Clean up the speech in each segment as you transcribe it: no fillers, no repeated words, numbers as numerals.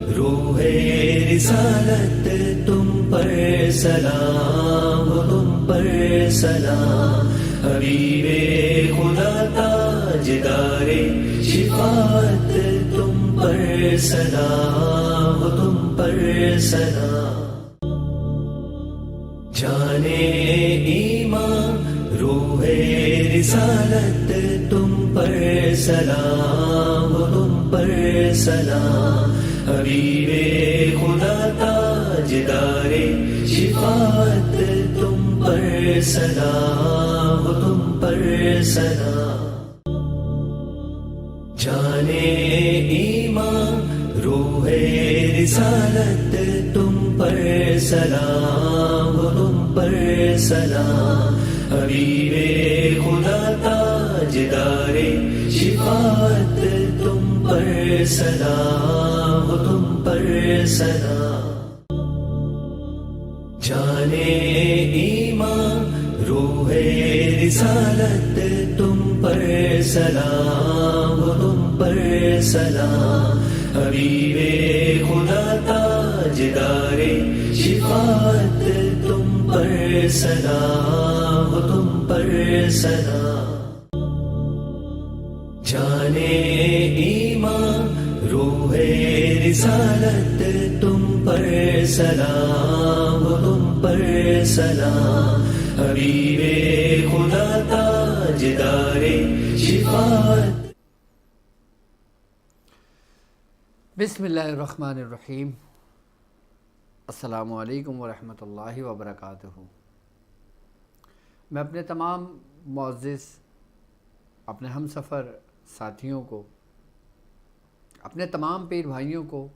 روح رسالت تم پر سلام ہو، تم پر سلام، حبیب خدا تاجدار شفاعت تم پر سلام ہو، تم پر سلام، جانے ایمان روح رسالت تم پر سلام ہو، تم پر سلام، حبیب خدا تاجدار شفاعت تم پر سلام ہو، تم پر سلام، جانے ایمان روح رسالت تم پر سلام ہو، تم پر سلام، حبیب خدا تاجدار شفاعت تم پر سلام ہو، تم پر سلام، جانے ایمان روح رسالت تم پر سلام ہو، تم پر سلام، حبیب خدا تاجدار شفاعت تم پر سلام ہو، تم پر سلام، جانے ایمان روح رسالت تم پر سلام ہو، تم پر سلام، حبیب خدا تاجدار شفاعت۔ بسم اللہ الرحمن الرحیم۔ السلام علیکم ورحمۃ اللہ وبرکاتہ۔ میں اپنے تمام معزز اپنے ہم سفر ساتھیوں کو، اپنے تمام پیر بھائیوں کو،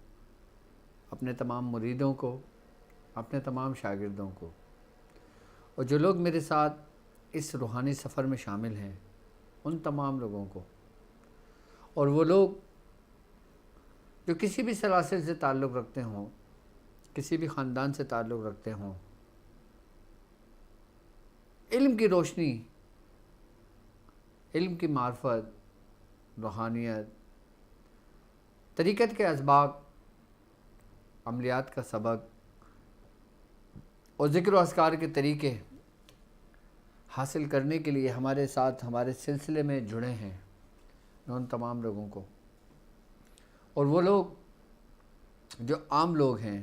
اپنے تمام مریدوں کو، اپنے تمام شاگردوں کو، اور جو لوگ میرے ساتھ اس روحانی سفر میں شامل ہیں ان تمام لوگوں کو، اور وہ لوگ جو کسی بھی سلاسل سے تعلق رکھتے ہوں، کسی بھی خاندان سے تعلق رکھتے ہوں، علم کی روشنی، علم کی معرفت، روحانیت، طریقت کے اسباق، عملیات کا سبق اور ذکر و اذکار کے طریقے حاصل کرنے کے لیے ہمارے ساتھ ہمارے سلسلے میں جڑے ہیں، میں ان تمام لوگوں کو، اور وہ لوگ جو عام لوگ ہیں،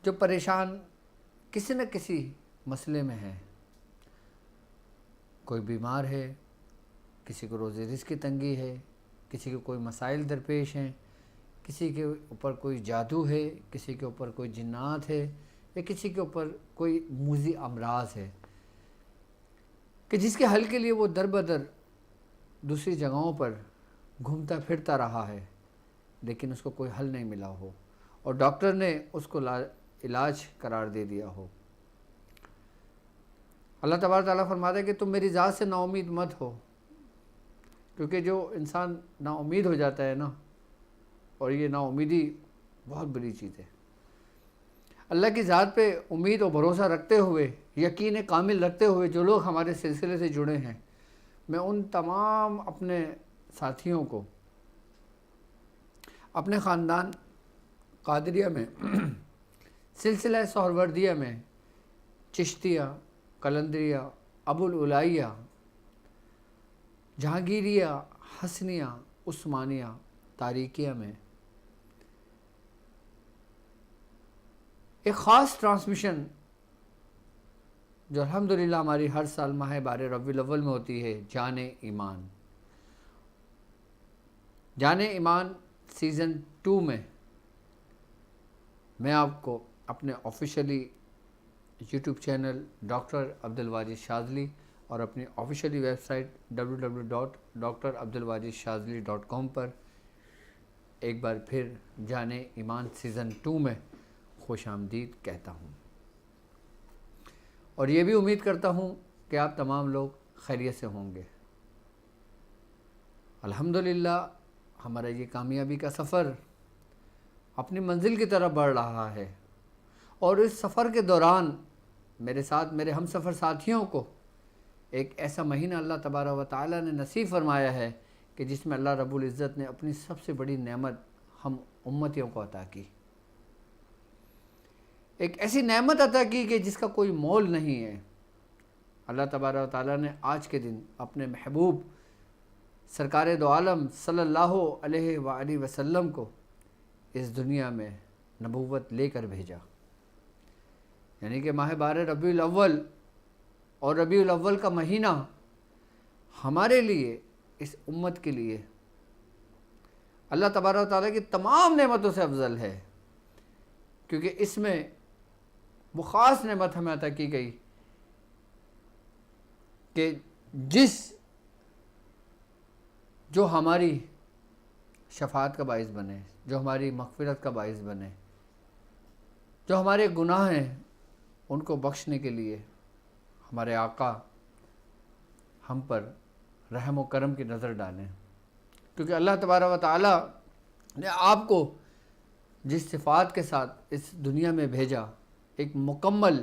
جو پریشان کسی نہ کسی مسئلے میں ہیں، کوئی بیمار ہے، کسی کو روزی رزق کی تنگی ہے، کسی کو کوئی مسائل درپیش ہیں، کسی کے اوپر کوئی جادو ہے، کسی کے اوپر کوئی جنات ہے، یا کسی کے اوپر کوئی موذی امراض ہے کہ جس کے حل کے لیے وہ در بدر دوسری جگہوں پر گھومتا پھرتا رہا ہے، لیکن اس کو کوئی حل نہیں ملا ہو اور ڈاکٹر نے اس کو علاج قرار دے دیا ہو۔ اللہ تبارک تعالیٰ فرماتا ہے کہ تم میری ذات سے نا امید مت ہو، کیونکہ جو انسان نا امید ہو جاتا ہے نا، اور یہ نا امیدی بہت بڑی چیز ہے، اللہ کی ذات پہ امید اور بھروسہ رکھتے ہوئے، یقین کامل رکھتے ہوئے جو لوگ ہمارے سلسلے سے جڑے ہیں، میں ان تمام اپنے ساتھیوں کو، اپنے خاندان قادریہ میں، سلسلہ سہروردیہ میں، چشتیہ، قلندریہ، ابوالعلائیہ، جہانگیریہ، حسنیہ، عثمانیہ، تاریکیہ میں ایک خاص ٹرانسمیشن جو الحمدللہ ہماری ہر سال ماہ بار ربیع الاول میں ہوتی ہے، جان ایمان۔ جان ایمان سیزن 2 میں میں آپ کو اپنے officially YouTube channel doctor Abdul Wajid Shazli اور اپنی آفیشلی ویب سائٹ www.drabdulwajidshazli.com پر ایک بار پھر جان ایمان سیزن 2 میں خوش آمدید کہتا ہوں، اور یہ بھی امید کرتا ہوں کہ آپ تمام لوگ خیریت سے ہوں گے۔ الحمدللہ ہمارا یہ کامیابی کا سفر اپنی منزل کی طرف بڑھ رہا ہے، اور اس سفر کے دوران میرے ساتھ میرے ہم سفر ساتھیوں کو ایک ایسا مہینہ اللہ تبارک و تعالیٰ نے نصیب فرمایا ہے کہ جس میں اللہ رب العزت نے اپنی سب سے بڑی نعمت ہم امتیوں کو عطا کی، ایک ایسی نعمت عطا کی کہ جس کا کوئی مول نہیں ہے۔ اللہ تبارک و تعالیٰ نے آج کے دن اپنے محبوب سرکار دو عالم صلی اللہ علیہ وآلہ وسلم کو اس دنیا میں نبوت لے کر بھیجا، یعنی کہ ماہ بار ربیع الاول اور ربیع الاول کا مہینہ ہمارے لیے، اس امت کے لیے اللہ تبارک و تعالیٰ کی تمام نعمتوں سے افضل ہے، کیونکہ اس میں وہ خاص نعمت ہمیں عطا کی گئی کہ جو ہماری شفاعت کا باعث بنے، جو ہماری مغفرت کا باعث بنے، جو ہمارے گناہ ہیں ان کو بخشنے کے لیے ہمارے آقا ہم پر رحم و کرم کی نظر ڈالیں، کیونکہ اللہ تبارک و تعالیٰ نے آپ کو جس صفات کے ساتھ اس دنیا میں بھیجا، ایک مکمل،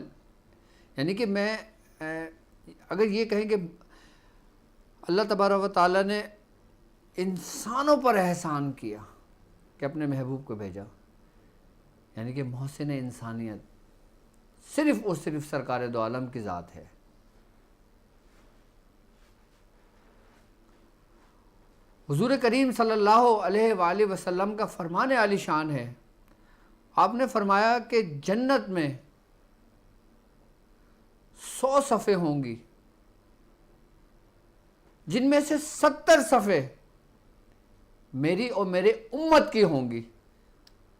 یعنی کہ میں اگر یہ کہیں کہ اللہ تبارک و تعالیٰ نے انسانوں پر احسان کیا کہ اپنے محبوب کو بھیجا، یعنی کہ محسن انسانیت صرف اور صرف سرکار دو عالم کی ذات ہے۔ حضور کریم صلی اللہ علیہ وآلہ وسلم کا فرمان عالی شان ہے، آپ نے فرمایا کہ جنت میں 100 صفیں ہوں گی، جن میں سے 70 صفیں میری اور میرے امت کی ہوں گی،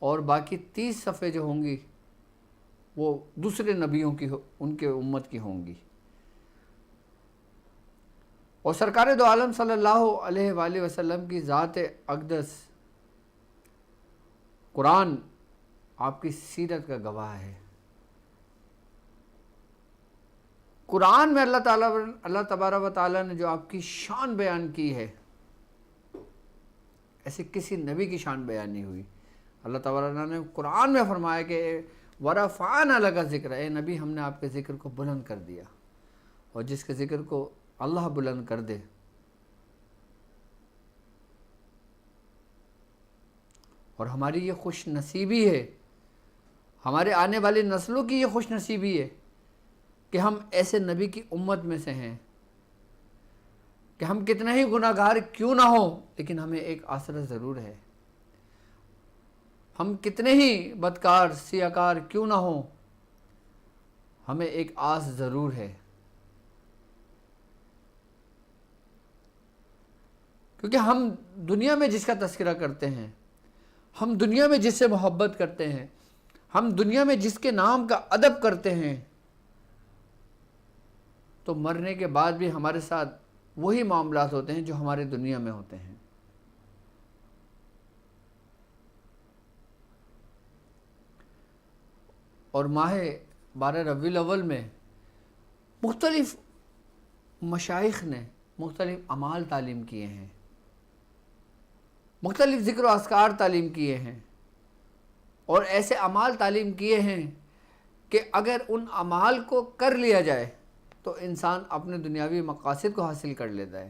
اور باقی 30 صفیں جو ہوں گی وہ دوسرے نبیوں کی، ان کے امت کی ہوں گی۔ اور سرکار دو عالم صلی اللہ علیہ وآلہ وسلم کی ذات اقدس قرآن آپ کی سیرت کا گواہ ہے۔ قرآن میں اللہ تبارک و تعالیٰ نے جو آپ کی شان بیان کی ہے، ایسے کسی نبی کی شان بیان نہیں ہوئی۔ اللہ تعالیٰ نے قرآن میں فرمایا کہ وَرَفَعْنَا لَكَ ذِكْرَ، اے نبی ہم نے آپ کے ذکر کو بلند کر دیا، اور جس کے ذکر کو اللہ بلند کر دے اور ہماری یہ خوش نصیبی ہے، ہمارے آنے والی نسلوں کی یہ خوش نصیبی ہے کہ ہم ایسے نبی کی امت میں سے ہیں کہ ہم کتنے ہی گناہ گار کیوں نہ ہوں، لیکن ہمیں ایک آسرا ضرور ہے، ہم کتنے ہی بدکار سیاکار کیوں نہ ہوں، ہمیں ایک آس ضرور ہے، کیونکہ ہم دنیا میں جس کا تذکرہ کرتے ہیں، ہم دنیا میں جس سے محبت کرتے ہیں، ہم دنیا میں جس کے نام کا ادب کرتے ہیں، تو مرنے کے بعد بھی ہمارے ساتھ وہی معاملات ہوتے ہیں جو ہمارے دنیا میں ہوتے ہیں۔ اور ماہ 12 ربیع الاول میں مختلف مشائخ نے مختلف اعمال تعلیم کیے ہیں، مختلف ذکر و اذکار تعلیم کیے ہیں، اور ایسے اعمال تعلیم کیے ہیں کہ اگر ان اعمال کو کر لیا جائے تو انسان اپنے دنیاوی مقاصد کو حاصل کر لیتا ہے۔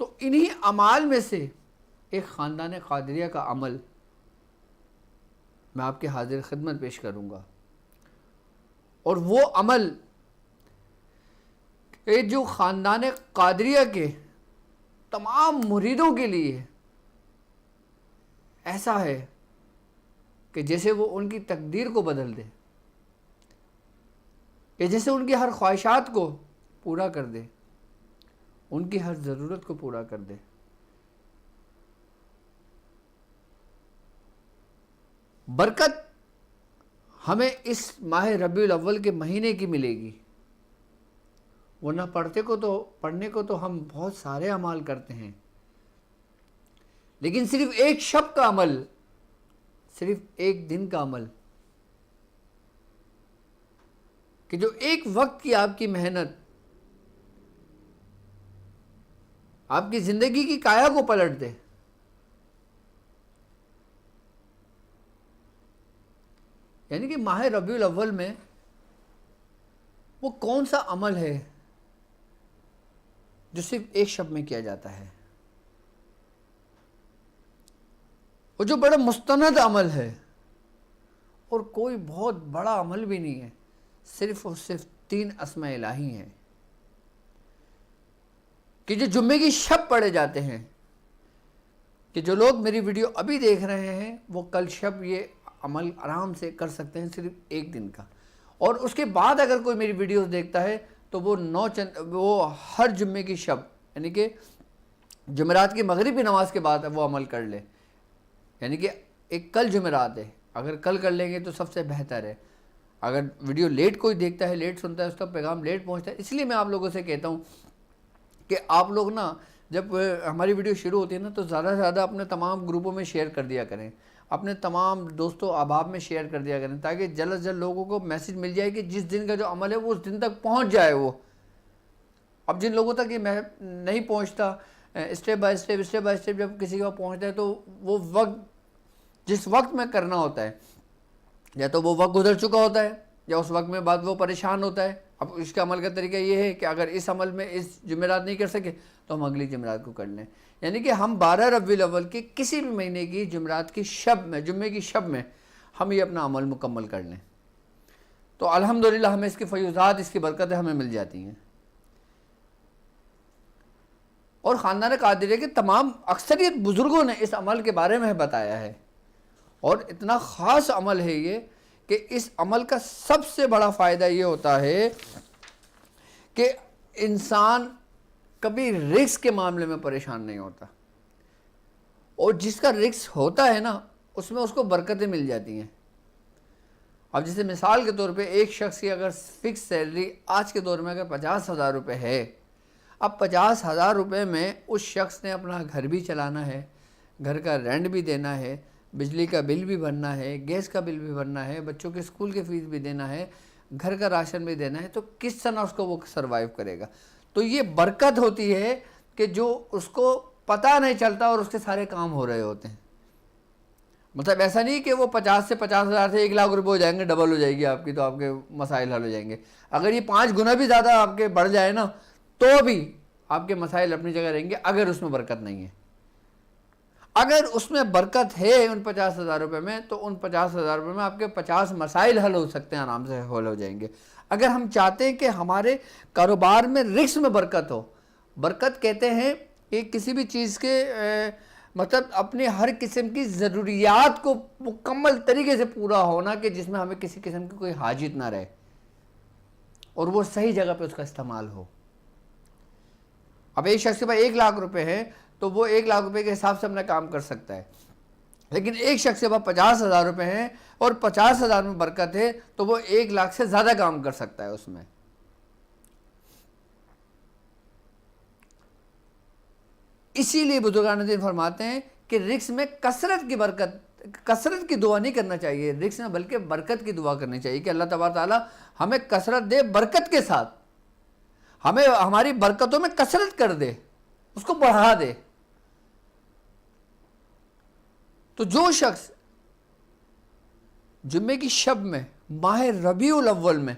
تو انہی اعمال میں سے ایک خاندان قادریہ کا عمل میں آپ کے حاضر خدمت پیش کروں گا، اور وہ عمل کہ جو خاندان قادریہ کے تمام مریدوں کے لیے ایسا ہے کہ جیسے وہ ان کی تقدیر کو بدل دے، کہ جیسے ان کی ہر خواہشات کو پورا کر دے، ان کی ہر ضرورت کو پورا کر دے۔ برکت ہمیں اس ماہ ربیع الاول کے مہینے کی ملے گی، ورنہ پڑھنے کو تو ہم بہت سارے اعمال کرتے ہیں، لیکن صرف ایک شب کا عمل، صرف ایک دن کا عمل، کہ جو ایک وقت کی آپ کی محنت آپ کی زندگی کی کایا کو پلٹ دے۔ یعنی کہ ماہ ربیع الاول میں وہ کون سا عمل ہے جو صرف ایک شب میں کیا جاتا ہے؟ اور جو بڑا مستند عمل ہے اور کوئی بہت بڑا عمل بھی نہیں ہے، صرف اور صرف 3 اسماء الہی ہیں کہ جو جمعے کی شب پڑھے جاتے ہیں، کہ جو لوگ میری ویڈیو ابھی دیکھ رہے ہیں وہ کل شب یہ عمل آرام سے کر سکتے ہیں، صرف 1 دن کا. اور اس کے بعد اگر کوئی میری ویڈیوز دیکھتا ہے تو وہ ہر جمعے کی شب، یعنی کہ جمعرات کی مغربی نماز کے بعد وہ عمل کر لے. یعنی کہ ایک کل جمعرات ہے، اگر کل کر لیں گے تو سب سے بہتر ہے. اگر ویڈیو لیٹ کوئی دیکھتا ہے، لیٹ سنتا ہے، اس کا پیغام لیٹ پہنچتا ہے. اس لیے میں آپ لوگوں سے کہتا ہوں کہ آپ لوگ نا جب ہماری ویڈیو شروع ہوتی ہے نا تو زیادہ سے زیادہ اپنے تمام گروپوں میں شیئر کر دیا کریں، اپنے تمام دوستوں احباب میں شیئر کر دیا کریں، تاکہ جلد از جلد لوگوں کو میسج مل جائے کہ جس دن کا جو عمل ہے وہ اس دن تک پہنچ جائے. وہ اب جن لوگوں تک یہ نہیں پہنچتا، اسٹیپ بائی اسٹیپ جب کسی کا پہنچتا ہے تو وہ وقت جس وقت میں کرنا ہوتا ہے یا تو وہ وقت گزر چکا ہوتا ہے یا اس وقت میں بعد وہ پریشان ہوتا ہے. اب اس کا عمل کا طریقہ یہ ہے کہ اگر اس عمل میں اس جمعرات نہیں کر سکے تو ہم اگلی جمعرات کو کر لیں. یعنی کہ ہم 12 ربیع الاول کی کسی بھی مہینے کی جمعرات کی شب میں، جمعے کی شب میں ہم یہ اپنا عمل مکمل کر لیں تو الحمدللہ ہمیں اس کی فیوزات، اس کی برکتیں ہمیں مل جاتی ہیں. اور خاندان قادریہ کے تمام اکثریت بزرگوں نے اس عمل کے بارے میں بتایا ہے، اور اتنا خاص عمل ہے یہ کہ اس عمل کا سب سے بڑا فائدہ یہ ہوتا ہے کہ انسان کبھی رزق کے معاملے میں پریشان نہیں ہوتا، اور جس کا رزق ہوتا ہے نا اس میں اس کو برکتیں مل جاتی ہیں. اب جیسے مثال کے طور پہ ایک شخص کی اگر فکس سیلری آج کے دور میں اگر 50,000 روپے ہے، اب 50,000 روپے میں اس شخص نے اپنا گھر بھی چلانا ہے، گھر کا رینٹ بھی دینا ہے، بجلی کا بل بھی بھرنا ہے، گیس کا بل بھی بھرنا ہے، بچوں کے اسکول کی فیس بھی دینا ہے، گھر کا راشن بھی دینا ہے، تو کس طرح اس کو وہ سروائیو کرے گا. تو یہ برکت ہوتی ہے کہ جو اس کو پتہ نہیں چلتا اور اس کے سارے کام ہو رہے ہوتے ہیں. مطلب ایسا نہیں کہ وہ 50 سے 50,000 سے 1 لاکھ روپے ہو جائیں گے، ڈبل ہو جائے گی آپ کی، تو آپ کے مسائل حل ہو جائیں گے. اگر یہ 5 گنا بھی زیادہ آپ کے بڑھ جائے نا تو بھی آپ کے مسائل اپنی جگہ رہیں گے، اگر اس میں برکت نہیں ہے. اگر اس میں برکت ہے ان 50,000 روپے میں تو ان 50,000 روپے میں آپ کے 50 مسائل حل ہو سکتے ہیں، آرام سے حل ہو جائیں گے. اگر ہم چاہتے ہیں کہ ہمارے کاروبار میں رزق میں برکت ہو، برکت کہتے ہیں کہ کسی بھی چیز کے مطلب اپنے ہر قسم کی ضروریات کو مکمل طریقے سے پورا ہونا کہ جس میں ہمیں کسی قسم کی کوئی حاجت نہ رہے اور وہ صحیح جگہ پہ اس کا استعمال ہو. اب ایک شخص کے پاس 1 لاکھ روپے ہے تو وہ 1 لاکھ روپے کے حساب سے اپنا کام کر سکتا ہے، لیکن ایک شخص کے پاس 50,000 روپے ہیں اور 50,000 میں برکت ہے تو وہ 1 لاکھ سے زیادہ کام کر سکتا ہے اس میں. اسی لیے بزرگان دین فرماتے ہیں کہ رزق میں کثرت کی برکت، کثرت کی دعا نہیں کرنا چاہیے رزق میں، بلکہ برکت کی دعا کرنی چاہیے کہ اللہ تبارک تعالیٰ ہمیں کثرت دے، برکت کے ساتھ ہمیں ہماری برکتوں میں کثرت کر دے، اس کو بڑھا دے. تو جو شخص جمعے کی شب میں ماہ ربیع الاول میں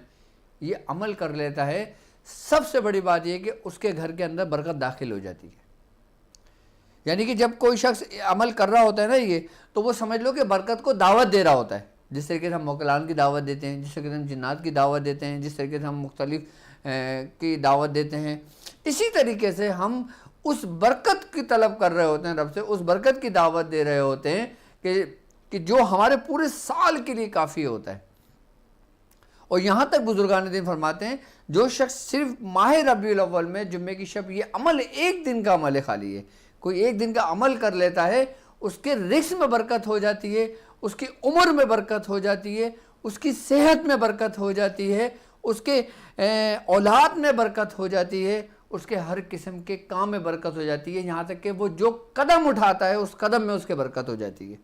یہ عمل کر لیتا ہے، سب سے بڑی بات یہ کہ اس کے گھر کے اندر برکت داخل ہو جاتی ہے. یعنی کہ جب کوئی شخص عمل کر رہا ہوتا ہے نا یہ، تو وہ سمجھ لو کہ برکت کو دعوت دے رہا ہوتا ہے. جس طریقے سے ہم موکلان کی دعوت دیتے ہیں، جس طریقے سے ہم جنات کی دعوت دیتے ہیں، جس طریقے سے ہم مختلف کی دعوت دیتے ہیں، اسی طریقے سے ہم اس برکت کی طلب کر رہے ہوتے ہیں رب سے، اس برکت کی دعوت دے رہے ہوتے ہیں کہ جو ہمارے پورے سال کے لیے کافی ہوتا ہے. اور یہاں تک بزرگان دین فرماتے ہیں جو شخص صرف ماہ ربیع الاول میں جمعے کی شب یہ عمل 1 دن کا عمل ہے، خالی ہے کوئی 1 دن کا عمل کر لیتا ہے، اس کے رزق میں برکت ہو جاتی ہے، اس کی عمر میں برکت ہو جاتی ہے، اس کی صحت میں برکت ہو جاتی ہے، اس کے اولاد میں برکت ہو جاتی ہے، اس کے ہر قسم کے کام میں برکت ہو جاتی ہے، یہاں تک کہ وہ جو قدم اٹھاتا ہے اس قدم میں اس کے برکت ہو جاتی ہے.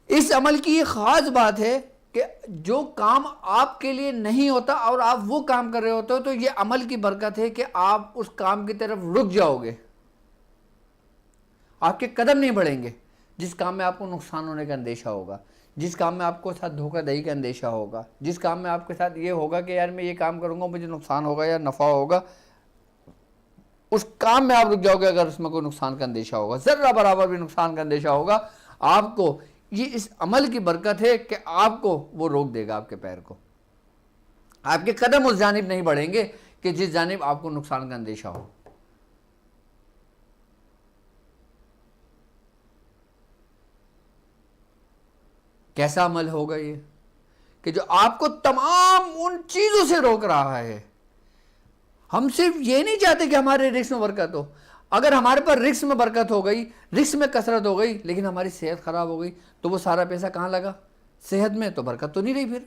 اس عمل کی یہ خاص بات ہے کہ جو کام آپ کے لیے نہیں ہوتا اور آپ وہ کام کر رہے ہوتے ہو تو یہ عمل کی برکت ہے کہ آپ اس کام کی طرف رک جاؤ گے، آپ کے قدم نہیں بڑھیں گے. جس کام میں آپ کو نقصان ہونے کا اندیشہ ہوگا، جس کام میں آپ کو ساتھ دھوکہ دہی کا اندیشہ ہوگا، جس کام میں آپ کے ساتھ یہ ہوگا کہ یار میں یہ کام کروں گا مجھے نقصان ہوگا یا نفع ہوگا، اس کام میں آپ رک جاؤ گے اگر اس میں کوئی نقصان کا اندیشہ ہوگا، ذرہ برابر بھی نقصان کا اندیشہ ہوگا، آپ کو یہ اس عمل کی برکت ہے کہ آپ کو وہ روک دے گا، آپ کے پیر کو، آپ کے قدم اس جانب نہیں بڑھیں گے کہ جس جانب آپ کو نقصان کا اندیشہ ہو۔ کیسا عمل ہوگا یہ کہ جو آپ کو تمام ان چیزوں سے روک رہا ہے۔ ہم صرف یہ نہیں چاہتے کہ ہمارے رزق میں برکت ہو، اگر ہمارے پر رزق میں برکت ہو گئی، رزق میں کثرت ہو گئی، لیکن ہماری صحت خراب ہو گئی تو وہ سارا پیسہ کہاں لگا؟ صحت میں، تو برکت تو نہیں رہی پھر۔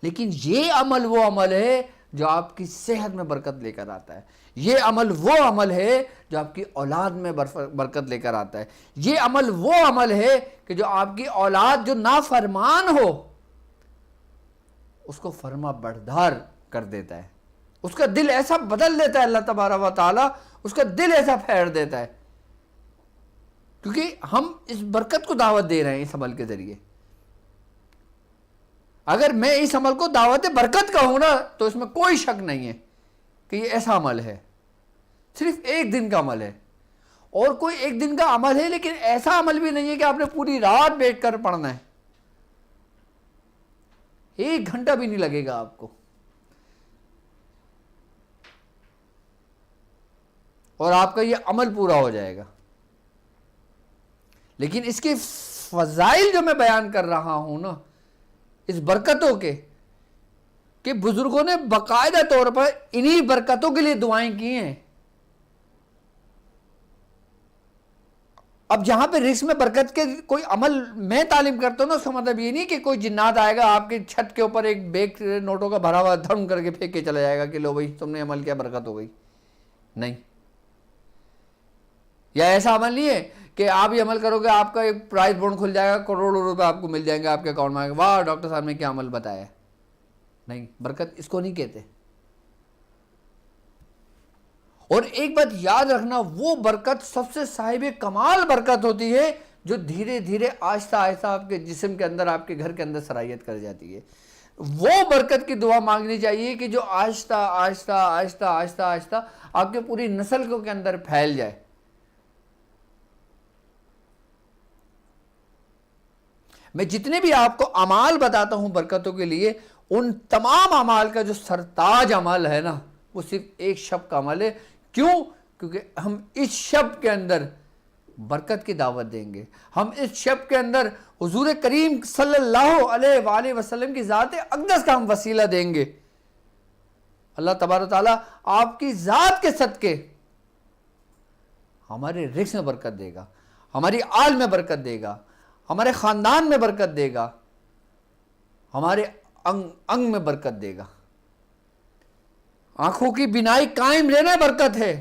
لیکن یہ عمل وہ عمل ہے جو آپ کی صحت میں برکت لے کر آتا ہے، یہ عمل وہ عمل ہے جو آپ کی اولاد میں برکت لے کر آتا ہے، یہ عمل وہ عمل ہے کہ جو آپ کی اولاد جو نافرمان ہو اس کو فرما بردار کر دیتا ہے، اس کا دل ایسا بدل دیتا ہے اللہ تبارک و تعالی، اس کا دل ایسا پھیر دیتا ہے، کیونکہ ہم اس برکت کو دعوت دے رہے ہیں اس عمل کے ذریعے۔ اگر میں اس عمل کو دعوت برکت کہوں نا تو اس میں کوئی شک نہیں ہے کہ یہ ایسا عمل ہے، صرف ایک دن کا عمل ہے، اور کوئی ایک دن کا عمل ہے لیکن ایسا عمل بھی نہیں ہے کہ آپ نے پوری رات بیٹھ کر پڑھنا ہے، 1 گھنٹہ بھی نہیں لگے گا آپ کو، اور آپ کا یہ عمل پورا ہو جائے گا۔ لیکن اس کے فضائل جو میں بیان کر رہا ہوں نا، اس برکتوں کے، کہ بزرگوں نے باقاعدہ طور پر انہی برکتوں کے لیے دعائیں کی ہیں۔ اب جہاں پہ رزق میں برکت کے کوئی عمل میں تعلیم کرتا ہوں نا، اس کا مطلب یہ نہیں کہ کوئی جنات آئے گا آپ کی چھت کے اوپر ایک بیگ نوٹوں کا بھرا ہوا دھم کر کے پھینک کے چلا جائے گا کہ لو بھائی تم نے عمل کیا، برکت ہو گئی، نہیں۔ یا ایسا عمل نہیں ہے کہ آپ یہ عمل کرو گے آپ کا ایک پرائز بونڈ کھل جائے گا، کروڑوں روپے آپ کو مل جائیں گے آپ کے اکاؤنٹ میں، واہ ڈاکٹر صاحب نے کیا عمل بتایا۔ نہیں، برکت اس کو نہیں کہتے۔ اور ایک بات یاد رکھنا، وہ برکت سب سے صاحب کمال برکت ہوتی ہے جو دھیرے دھیرے آہستہ آہستہ آپ کے جسم کے اندر، آپ کے گھر کے اندر سرایت کر جاتی ہے۔ وہ برکت کی دعا مانگنی چاہیے کہ جو آہستہ آہستہ آہستہ آہستہ آہستہ آپ کے پوری نسل کے اندر پھیل جائے۔ میں جتنے بھی آپ کو اعمال بتاتا ہوں برکتوں کے لیے، ان تمام اعمال کا جو سرتاج عمل ہے نا، وہ صرف ایک شب کا عمل ہے۔ کیوں؟ کیونکہ ہم اس شب کے اندر برکت کی دعوت دیں گے، ہم اس شب کے اندر حضور کریم صلی اللہ علیہ وآلہ وسلم کی ذات اقدس کا ہم وسیلہ دیں گے۔ اللہ تبارک تعالیٰ آپ کی ذات کے صدقے ہمارے رزق میں برکت دے گا، ہماری آل میں برکت دے گا، ہمارے خاندان میں برکت دے گا، ہمارے انگ میں برکت دے گا۔ آنکھوں کی بینائی قائم رہنا برکت ہے،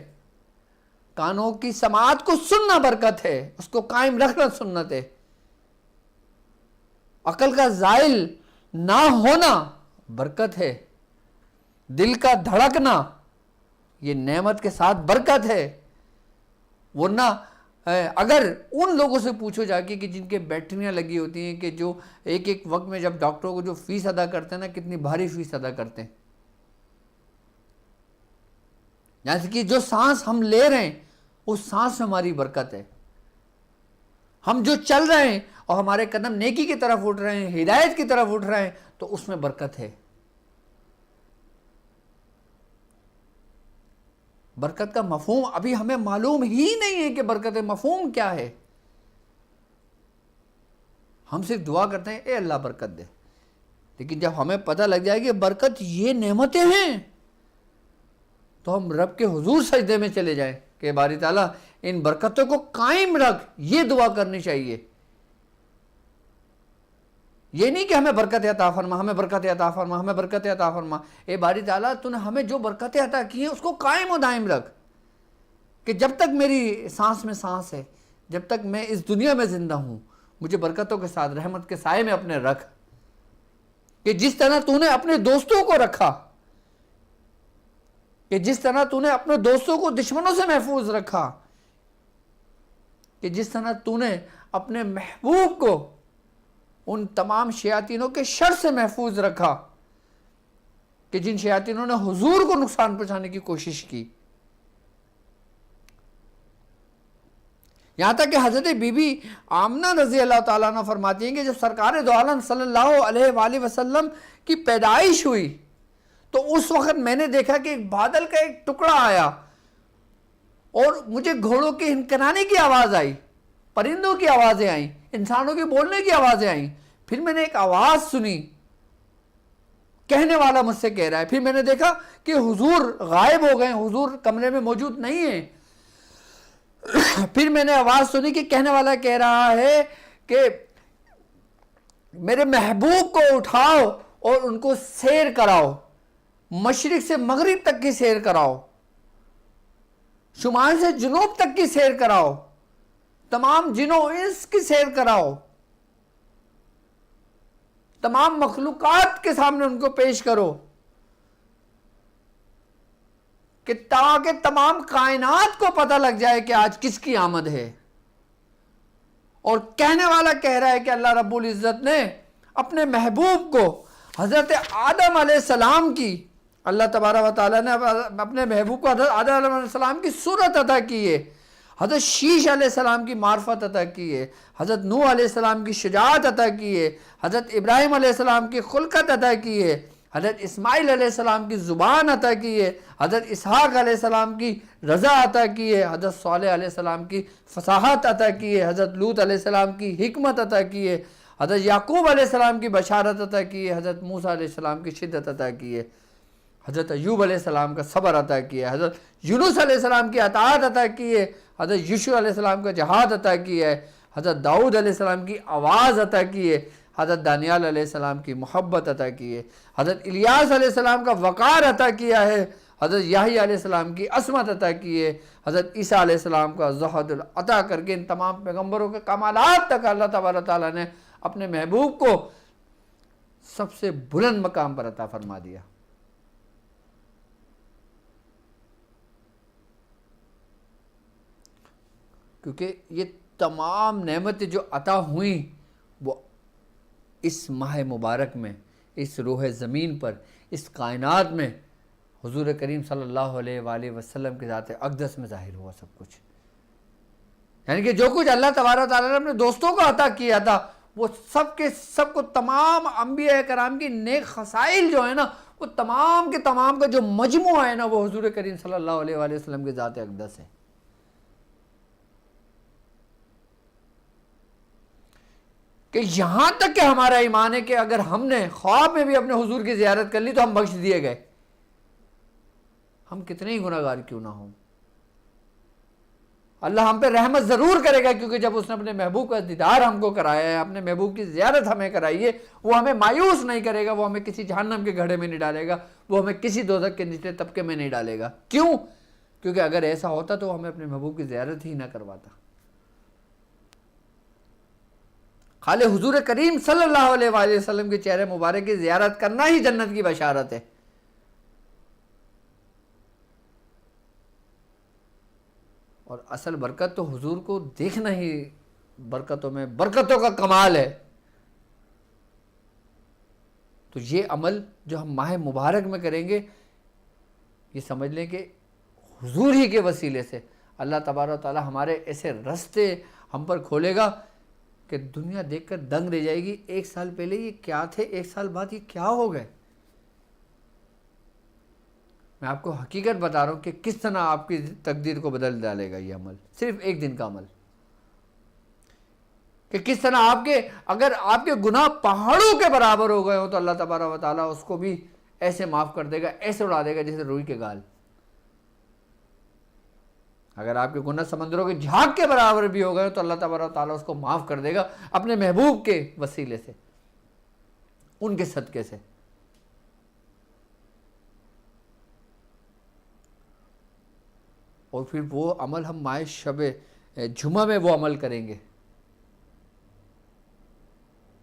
کانوں کی سماعت کو سننا برکت ہے، اس کو قائم رکھنا سنت ہے، عقل کا زائل نہ ہونا برکت ہے، دل کا دھڑکنا یہ نعمت کے ساتھ برکت ہے۔ ورنہ اگر ان لوگوں سے پوچھو جا کے کہ جن کے بیٹریاں لگی ہوتی ہیں، کہ جو ایک ایک وقت میں جب ڈاکٹروں کو جو فیس ادا کرتے ہیں نا، کتنی بھاری فیس ادا کرتے ہیں، جیسے کہ جو سانس ہم لے رہے ہیں اس سانس میں ہماری برکت ہے، ہم جو چل رہے ہیں اور ہمارے قدم نیکی کی طرف اٹھ رہے ہیں، ہدایت کی طرف اٹھ رہے ہیں، تو اس میں برکت ہے۔ برکت کا مفہوم ابھی ہمیں معلوم ہی نہیں ہے کہ برکت مفہوم کیا ہے۔ ہم صرف دعا کرتے ہیں اے اللہ برکت دے، لیکن جب ہمیں پتہ لگ جائے کہ برکت یہ نعمتیں ہیں تو ہم رب کے حضور سجدے میں چلے جائیں کہ باری تعالیٰ ان برکتوں کو قائم رکھ، یہ دعا کرنی چاہیے۔ یہ نہیں کہ ہمیں برکت عطا فرما، ہمیں برکت عطا فرما، ہمیں برکت عطا فرما۔ اے باری تعالیٰ تو نے ہمیں جو برکتیں عطا کی ہیں اس کو قائم و دائم رکھ، کہ جب تک میری سانس میں سانس ہے، جب تک میں اس دنیا میں زندہ ہوں، مجھے برکتوں کے ساتھ رحمت کے سائے میں اپنے رکھ، کہ جس طرح تو نے اپنے دوستوں کو رکھا، کہ جس طرح تو نے اپنے دوستوں کو دشمنوں سے محفوظ رکھا، کہ جس طرح تو نے اپنے محبوب کو ان تمام شیاطینوں کے شر سے محفوظ رکھا کہ جن شیاطینوں نے حضور کو نقصان پہنچانے کی کوشش کی۔ یہاں تک کہ حضرت بی بی آمنہ رضی اللہ تعالیٰ عنہ فرماتی ہیں کہ جب سرکار دو عالم صلی اللہ علیہ وآلہ وسلم کی پیدائش ہوئی تو اس وقت میں نے دیکھا کہ ایک بادل کا ایک ٹکڑا آیا اور مجھے گھوڑوں کے ہنکنانے کی آواز آئی، پرندوں کی آوازیں آئیں، انسانوں کے بولنے کی آوازیں آئیں. پھر میں نے ایک آواز سنی، کہنے والا مجھ سے کہہ رہا ہے. پھر میں نے دیکھا کہ حضور غائب ہو گئے، حضور کمرے میں موجود نہیں ہیں. پھر میں نے آواز سنی کہ کہنے والا کہہ رہا ہے کہ میرے محبوب کو اٹھاؤ اور ان کو سیر کراؤ، مشرق سے مغرب تک کی سیر کراؤ، شمال سے جنوب تک کی سیر کراؤ، تمام جنوں انس کی سیر کراؤ، تمام مخلوقات کے سامنے ان کو پیش کرو، کہ تاکہ تمام کائنات کو پتہ لگ جائے کہ آج کس کی آمد ہے. اور کہنے والا کہہ رہا ہے کہ اللہ رب العزت نے اپنے محبوب کو حضرت آدم علیہ السلام کی، اللہ تبارک و تعالیٰ نے اپنے محبوب کو حضرت آدم علیہ السلام کی صورت عطا کی ہے، حضرت شیش علیہ السلام کی معرفت عطا کی ہے، حضرت نوح علیہ السلام کی شجاعت عطا کی ہے، حضرت ابراہیم علیہ السلام کی خلقت عطا کی ہے، حضرت اسماعیل علیہ السلام کی زبان عطا کی ہے، حضرت اسحاق علیہ السلام کی رضا عطا کی ہے، حضرت صالح علیہ السلام کی فصاحت عطا کی ہے، حضرت لوط علیہ السلام کی حکمت عطا کی ہے، حضرت یعقوب علیہ السلام کی بشارت عطا کی ہے، حضرت موسیٰ علیہ السلام کی شدت عطا کی ہے، حضرت ایوب علیہ السلام کا صبر عطا کی ہے، حضرت یونس علیہ السلام کی اطاعت عطا کی ہے، حضرت یشوع علیہ السلام کا جہاد عطا کی ہے، حضرت داؤد علیہ السلام کی آواز عطا کی ہے، حضرت دانیال علیہ السلام کی محبت عطا کی ہے، حضرت الیاس علیہ السلام کا وقار عطا کیا ہے، حضرت یحییٰ علیہ السلام کی عصمت عطا کی ہے، حضرت عیسیٰ علیہ السلام کا زہد عطا کر کے ان تمام پیغمبروں کے کمالات تک اللہ تبارک تعالیٰ نے اپنے محبوب کو سب سے بلند مقام پر عطا فرما دیا. کیونکہ یہ تمام نعمتیں جو عطا ہوئیں وہ اس ماہ مبارک میں، اس روح زمین پر، اس کائنات میں حضور کریم صلی اللہ علیہ وآلہ وسلم کے ذات اقدس میں ظاہر ہوا سب کچھ. یعنی کہ جو کچھ اللہ تبارک تعالیٰ نے اپنے دوستوں کو عطا کیا تھا وہ سب کے سب کو، تمام انبیاء کرام کی نیک خصائل جو ہے نا، وہ تمام کے تمام کا جو مجموعہ ہے نا، وہ حضور کریم صلی اللہ علیہ وآلہ وسلم کے ذات اقدس ہے. کہ یہاں تک کہ ہمارا ایمان ہے کہ اگر ہم نے خواب میں بھی اپنے حضور کی زیارت کر لی تو ہم بخش دیے گئے، ہم کتنے ہی گناہگار کیوں نہ ہوں. اللہ ہم پہ رحمت ضرور کرے گا، کیونکہ جب اس نے اپنے محبوب کا دیدار ہم کو کرایا ہے، اپنے محبوب کی زیارت ہمیں کرائی ہے، وہ ہمیں مایوس نہیں کرے گا، وہ ہمیں کسی جہنم کے گڑھے میں نہیں ڈالے گا، وہ ہمیں کسی دوزخ کے نچلے طبقے میں نہیں ڈالے گا. کیوں؟ کیونکہ اگر ایسا ہوتا تو ہمیں اپنے محبوب کی زیارت ہی نہ کرواتا. خالی حضور کریم صلی اللہ علیہ وآلہ وسلم کے چہرے مبارک کی زیارت کرنا ہی جنت کی بشارت ہے. اور اصل برکت تو حضور کو دیکھنا ہی برکتوں میں برکتوں کا کمال ہے. تو یہ عمل جو ہم ماہ مبارک میں کریں گے، یہ سمجھ لیں کہ حضور ہی کے وسیلے سے اللہ تبارک و تعالی ہمارے ایسے رستے ہم پر کھولے گا کہ دنیا دیکھ کر دنگ رہ جائے گی. ایک سال پہلے یہ کیا تھے، ایک سال بعد یہ کیا ہو گئے. میں آپ کو حقیقت بتا رہا ہوں کہ کس طرح آپ کی تقدیر کو بدل ڈالے گا یہ عمل، صرف ایک دن کا عمل. کہ کس طرح اگر آپ کے گناہ پہاڑوں کے برابر ہو گئے ہو تو اللہ تبارک و تعالیٰ اس کو بھی ایسے معاف کر دے گا، ایسے اڑا دے گا جیسے روئی کے گال. اگر آپ کے گناہ سمندروں کے جھاگ کے برابر بھی ہو گئے تو اللہ تبارک و تعالیٰ اس کو معاف کر دے گا اپنے محبوب کے وسیلے سے، ان کے صدقے سے. اور پھر وہ عمل ہم ماہ شب جمعہ میں وہ عمل کریں گے.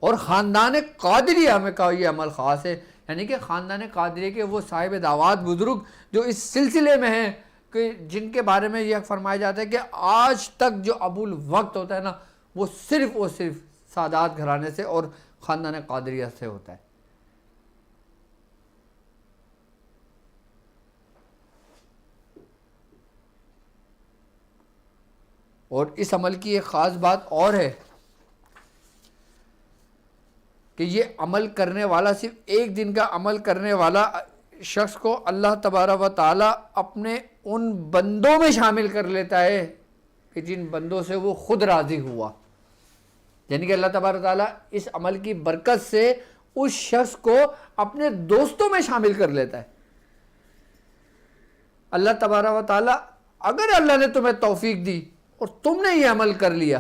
اور خاندان قادریہ میں کا یہ عمل خاص ہے، یعنی کہ خاندان قادریہ کے وہ صاحب دعوات بزرگ جو اس سلسلے میں ہیں، کہ جن کے بارے میں یہ فرمایا جاتا ہے کہ آج تک جو ابو الوقت ہوتا ہے نا، وہ صرف سادات گھرانے سے اور خاندان قادریہ سے ہوتا ہے. اور اس عمل کی ایک خاص بات اور ہے کہ یہ عمل کرنے والا، صرف ایک دن کا عمل کرنے والا شخص کو اللہ تبارک و تعالیٰ اپنے ان بندوں میں شامل کر لیتا ہے کہ جن بندوں سے وہ خود راضی ہوا. یعنی کہ اللہ تبارک و تعالیٰ اس عمل کی برکت سے اس شخص کو اپنے دوستوں میں شامل کر لیتا ہے. اللہ تبارک و تعالیٰ، اگر اللہ نے تمہیں توفیق دی اور تم نے یہ عمل کر لیا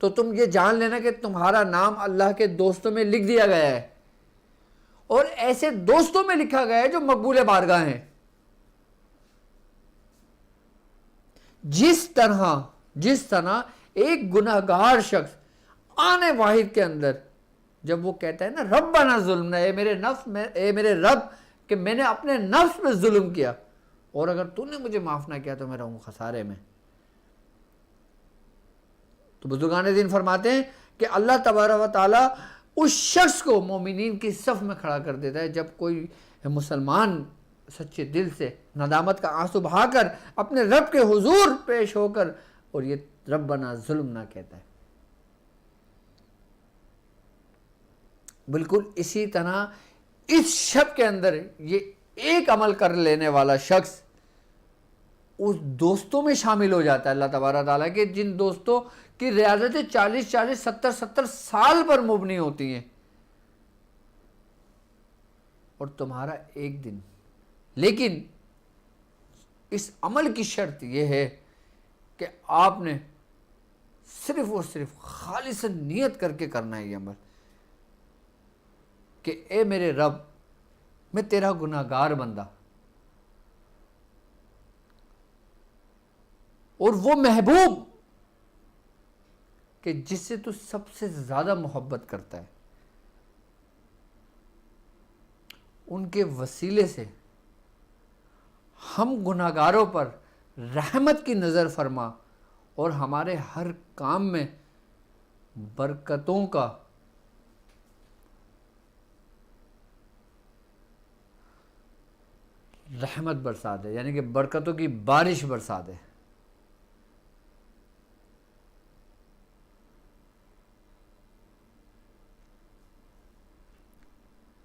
تو تم یہ جان لینا کہ تمہارا نام اللہ کے دوستوں میں لکھ دیا گیا ہے، اور ایسے دوستوں میں لکھا گیا ہے جو مقبول بارگاہ ہیں. جس طرح ایک گناہگار شخص آنے واحد کے اندر جب وہ کہتا ہے نا ربنا ظلمنا، اے میرے رب کہ میں نے اپنے نفس پہ ظلم کیا، اور اگر تو نے مجھے معاف نہ کیا تو میں رہوں خسارے میں. تو بزرگان دین فرماتے ہیں کہ اللہ تبارک و تعالیٰ اس شخص کو مومنین کی صف میں کھڑا کر دیتا ہے جب کوئی مسلمان سچے دل سے ندامت کا آنسو بہا کر اپنے رب کے حضور پیش ہو کر اور یہ ربنا ظلمنا کہتا ہے. بالکل اسی طرح اس شب کے اندر یہ ایک عمل کر لینے والا شخص اس دوستوں میں شامل ہو جاتا ہے اللہ تبارک تعالیٰ کے، جن دوستوں کی ریاضتیں 40 70 سال پر مبنی ہوتی ہیں، اور تمہارا ایک دن. لیکن اس عمل کی شرط یہ ہے کہ آپ نے صرف اور صرف خالص نیت کر کے کرنا ہے یہ عمل کہ اے میرے رب میں تیرا گناہگار بندہ، اور وہ محبوب کہ جس سے تو سب سے زیادہ محبت کرتا ہے، ان کے وسیلے سے ہم گناہگاروں پر رحمت کی نظر فرما اور ہمارے ہر کام میں برکتوں کا رحمت برسا دے، یعنی کہ برکتوں کی بارش برسا دے.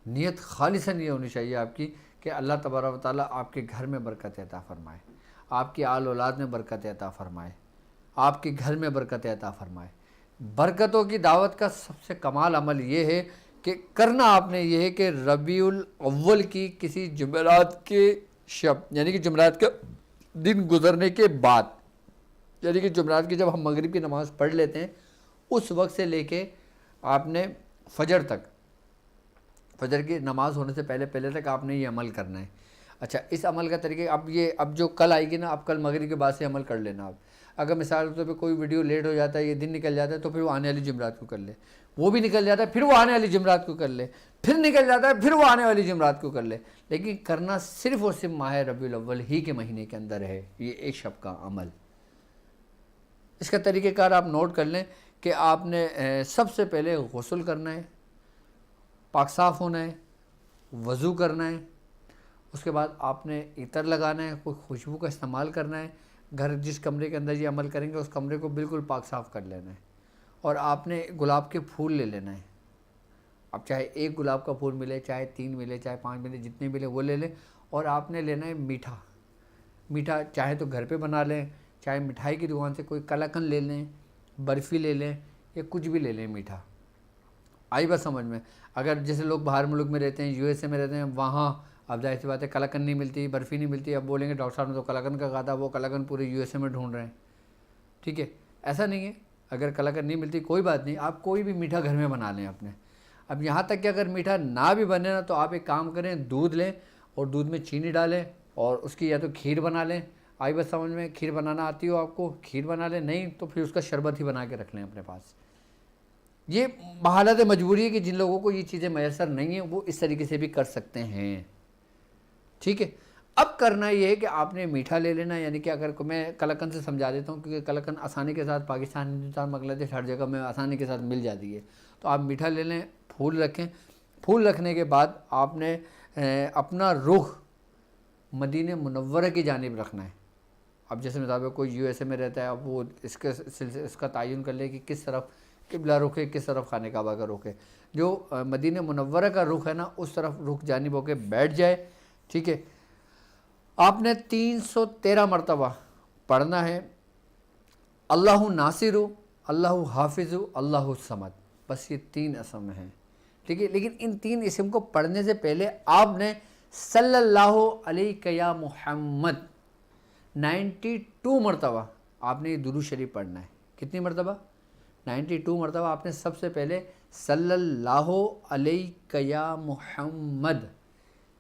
نیت خالصاً یہ ہونی چاہیے آپ کی کہ اللہ تبارک و تعالیٰ آپ کے گھر میں برکت عطا فرمائے، آپ کی آل اولاد میں برکت عطا فرمائے، آپ کے گھر میں برکت عطا فرمائے. برکتوں کی دعوت کا سب سے کمال عمل یہ ہے کہ کرنا آپ نے یہ ہے کہ ربیع الاول کی کسی جمعرات کے شب، یعنی کہ جمعرات کا دن گزرنے کے بعد، یعنی کہ جمعرات کی جب ہم مغرب کی نماز پڑھ لیتے ہیں اس وقت سے لے کے آپ نے فجر تک، فجر کی نماز ہونے سے پہلے تک آپ نے یہ عمل کرنا ہے. اچھا، اس عمل کا طریقہ اب جو کل آئے گی نا، اب کل مغرب کے بعد سے عمل کر لینا. آپ اگر مثال کے طور پہ کوئی ویڈیو لیٹ ہو جاتا ہے، یہ دن نکل جاتا ہے، تو پھر وہ آنے والی جمعرات کو کر لے، وہ بھی نکل جاتا ہے پھر وہ آنے والی جمعرات کو کر لے، پھر نکل جاتا ہے پھر وہ آنے والی جمعرات کو کر لے. لیکن کرنا صرف اور صرف ماہ ربیع الاول ہی کے مہینے کے اندر ہے یہ ایک شب کا عمل. اس کا طریقہ کار آپ نوٹ کر لیں کہ آپ نے سب سے پہلے غسل کرنا ہے، پاک صاف ہونا ہے، وضو کرنا ہے، اس کے بعد آپ نے عطر لگانا ہے، کوئی خوشبو کا استعمال کرنا ہے. گھر جس کمرے کے اندر یہ عمل کریں گے اس کمرے کو بالکل پاک صاف کر لینا ہے، اور آپ نے گلاب کے پھول لے لینا ہے. اب چاہے ایک گلاب کا پھول ملے، چاہے 3 ملے، چاہے 5 ملے، جتنے ملے وہ لے لیں. اور آپ نے لینا ہے میٹھا چاہے تو گھر پہ بنا لیں، چاہے مٹھائی کی دکان سے کوئی کلاکند لے لیں، برفی لے لیں، یا کچھ بھی لے لیں میٹھا. آئی بات سمجھ میں؟ اگر جیسے لوگ باہر ملک میں رہتے ہیں، USA میں رہتے ہیں، وہاں اب ظاہر سی بات ہے کلاکند نہیں ملتی، برفی نہیں ملتی. اب بولیں گے ڈاکٹر صاحب نے تو کلاکند کا کہا تھا، وہ کلاکند پورے USA میں ڈھونڈ رہے ہیں. ٹھیک ہے، ایسا نہیں ہے. اگر کلاکند نہیں ملتی کوئی بات نہیں، آپ کوئی بھی میٹھا گھر میں بنا لیں اپنے. اب یہاں تک کہ اگر میٹھا نہ بھی بنے نا تو آپ ایک کام کریں، دودھ لیں اور دودھ میں چینی ڈالیں اور اس کی یا تو کھیر بنا لیں. آئی بات سمجھ میں؟ کھیر بنانا آتی ہو آپ کو، کھیر بنا لیں، نہیں تو پھر اس کا شربت ہی بنا کے رکھ لیں اپنے پاس. یہ بحالت مجبوری ہے کہ جن لوگوں کو یہ چیزیں میسر نہیں ہیں وہ اس طریقے سے بھی کر سکتے ہیں. ٹھیک ہے، اب کرنا یہ ہے کہ آپ نے میٹھا لے لینا. یعنی کہ اگر میں کلاکند سے سمجھا دیتا ہوں کیونکہ کلاکند آسانی کے ساتھ پاکستان، ہندوستان، بنگلہ دیش ہر جگہ میں آسانی کے ساتھ مل جاتی ہے. تو آپ میٹھا لے لیں، پھول رکھیں. پھول رکھنے کے بعد آپ نے اپنا رخ مدینہ منورہ کی جانب رکھنا ہے. اب جیسے مثال کوئی یو ایس اے میں رہتا ہے، اب وہ اس کا تعین کر لے کہ کس طرف قبلہ رخ ہے، کس طرف خانہ کعبہ کا رخ ہے. جو مدینہ منورہ کا رخ ہے نا، اس طرف رخ جانب ہو کے بیٹھ جائے. ٹھیک ہے، آپ نے 313 مرتبہ پڑھنا ہے اللہ ناصر، اللہ حافظ، اللہ الصمد. بس یہ 3 اسم ہیں. ٹھیک ہے، لیکن ان 3 اسم کو پڑھنے سے پہلے آپ نے صلی اللہ علیہ یا محمد 92 مرتبہ آپ نے یہ درود شریف پڑھنا ہے. کتنی مرتبہ؟ 92 مرتبہ آپ نے سب سے پہلے صلی اللہ علیہ یا محمد،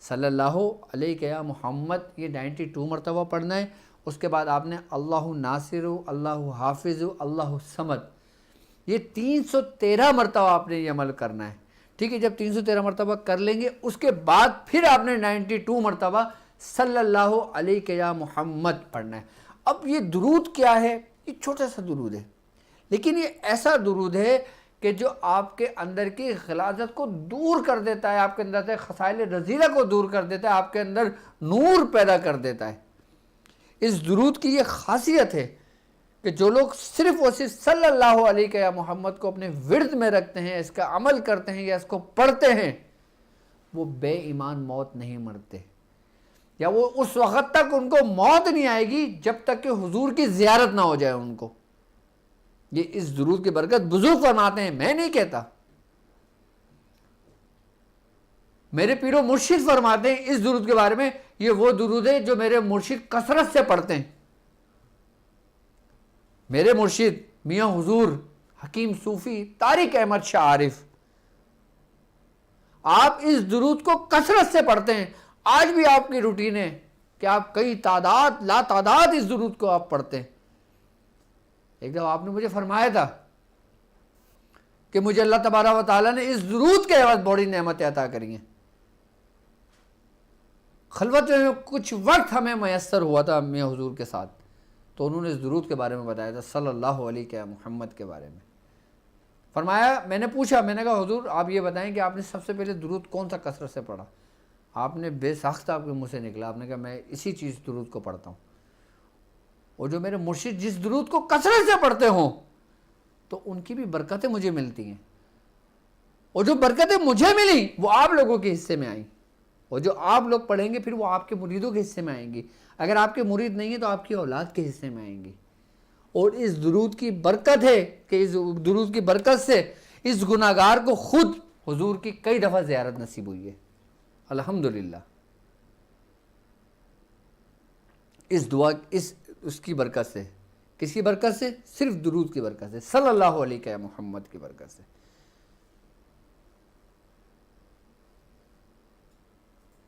صلی اللہ علیہ یا محمد، یہ 92 مرتبہ پڑھنا ہے. اس کے بعد آپ نے اللہ ناصر، اللہ حافظ، اللہ الصمد، یہ 313 مرتبہ آپ نے یہ عمل کرنا ہے. ٹھیک ہے، جب 313 مرتبہ کر لیں گے اس کے بعد پھر آپ نے 92 مرتبہ صلی اللہ علیہ یا محمد پڑھنا ہے. اب یہ درود کیا ہے؟ یہ چھوٹا سا درود ہے، لیکن یہ ایسا درود ہے کہ جو آپ کے اندر کی غلاظت کو دور کر دیتا ہے، آپ کے اندر سے خصائل رذیلہ کو دور کر دیتا ہے، آپ کے اندر نور پیدا کر دیتا ہے. اس درود کی یہ خاصیت ہے کہ جو لوگ صرف اور صرف صلی اللہ علیہ یا محمد کو اپنے ورد میں رکھتے ہیں، اس کا عمل کرتے ہیں یا اس کو پڑھتے ہیں، وہ بے ایمان موت نہیں مرتے، یا وہ اس وقت تک ان کو موت نہیں آئے گی جب تک کہ حضور کی زیارت نہ ہو جائے ان کو. یہ اس درود کی برکت بزرگ فرماتے ہیں، میں نہیں کہتا. میرے پیر و مرشد فرماتے ہیں اس درود کے بارے میں، یہ وہ درود ہے جو میرے مرشد کثرت سے پڑھتے ہیں. میرے مرشد میاں حضور حکیم صوفی طارق احمد شاہ عارف، آپ اس درود کو کثرت سے پڑھتے ہیں. آج بھی آپ کی روٹین ہے کہ آپ کئی تعداد لا تعداد اس درود کو آپ پڑھتے ہیں. ایک دفعہ آپ نے مجھے فرمایا تھا کہ مجھے اللہ تبارک و تعالیٰ نے اس درود کے عوض بڑی نعمتیں عطا کری ہیں. خلوت میں کچھ وقت ہمیں میسر ہوا تھا میاں حضور کے ساتھ، تو انہوں نے اس درود کے بارے میں بتایا تھا، صلی اللہ علیہ محمد کے بارے میں فرمایا. میں نے پوچھا، میں نے کہا حضور آپ یہ بتائیں کہ آپ نے سب سے پہلے درود کون سا کثرت سے پڑھا؟ آپ نے بے ساختہ آپ کے منہ سے نکلا، آپ نے کہا میں اسی چیز درود کو پڑھتا ہوں. اور جو میرے مرشد جس درود کو کثرت سے پڑھتے ہوں تو ان کی بھی برکتیں مجھے ملتی ہیں، اور جو برکتیں مجھے ملی وہ آپ لوگوں کے حصے میں آئیں، اور جو آپ لوگ پڑھیں گے پھر وہ آپ کے مریدوں کے حصے میں آئیں گی. اگر آپ کے مرید نہیں ہیں تو آپ کی اولاد کے حصے میں آئیں گی. اور اس درود کی برکت ہے کہ اس درود کی برکت سے اس گناہگار کو خود حضور کی کئی دفعہ زیارت نصیب ہوئی ہے، الحمدللہ. اس دعا اس کی برکت سے، کس کی برکت سے؟ صرف درود کی برکت سے، صلی اللہ علیہ محمد کی برکت سے.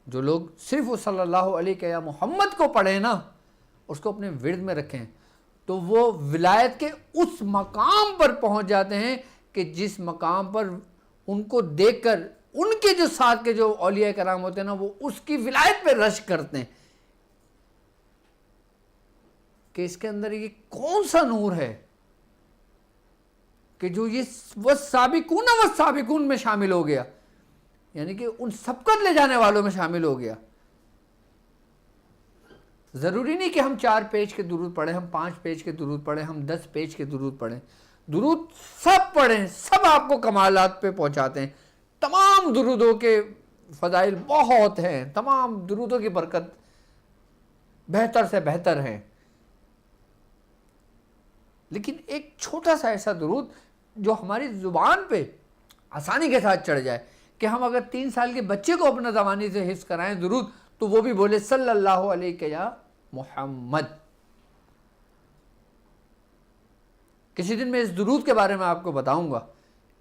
جو لوگ صرف وہ صلی اللہ علیہ محمد کو پڑھیں نا، اس کو اپنے ورد میں رکھیں، تو وہ ولایت کے اس مقام پر پہنچ جاتے ہیں کہ جس مقام پر ان کو دیکھ کر ان کے جو ساتھ کے جو اولیاء کرام ہوتے ہیں نا، وہ اس کی ولایت پہ رشک کرتے ہیں کہ اس کے اندر یہ کون سا نور ہے کہ جو یہ والسابقون میں شامل ہو گیا، یعنی کہ ان سبقت لے جانے والوں میں شامل ہو گیا. ضروری نہیں کہ ہم 4 پیج کے درود پڑھیں، ہم 5 پیج کے درود پڑھیں، ہم 10 پیج کے درود پڑھیں. درود سب پڑھیں، سب آپ کو کمالات پہ پہنچاتے ہیں. تمام درودوں کے فضائل بہت ہیں، تمام درودوں کی برکت بہتر سے بہتر ہیں. لیکن ایک چھوٹا سا ایسا درود جو ہماری زبان پہ آسانی کے ساتھ چڑھ جائے کہ ہم اگر 3 سال کے بچے کو اپنا زبانی سے حفظ کرائیں درود، تو وہ بھی بولے صلی اللہ علیہ یا محمد. کسی دن میں اس درود کے بارے میں آپ کو بتاؤں گا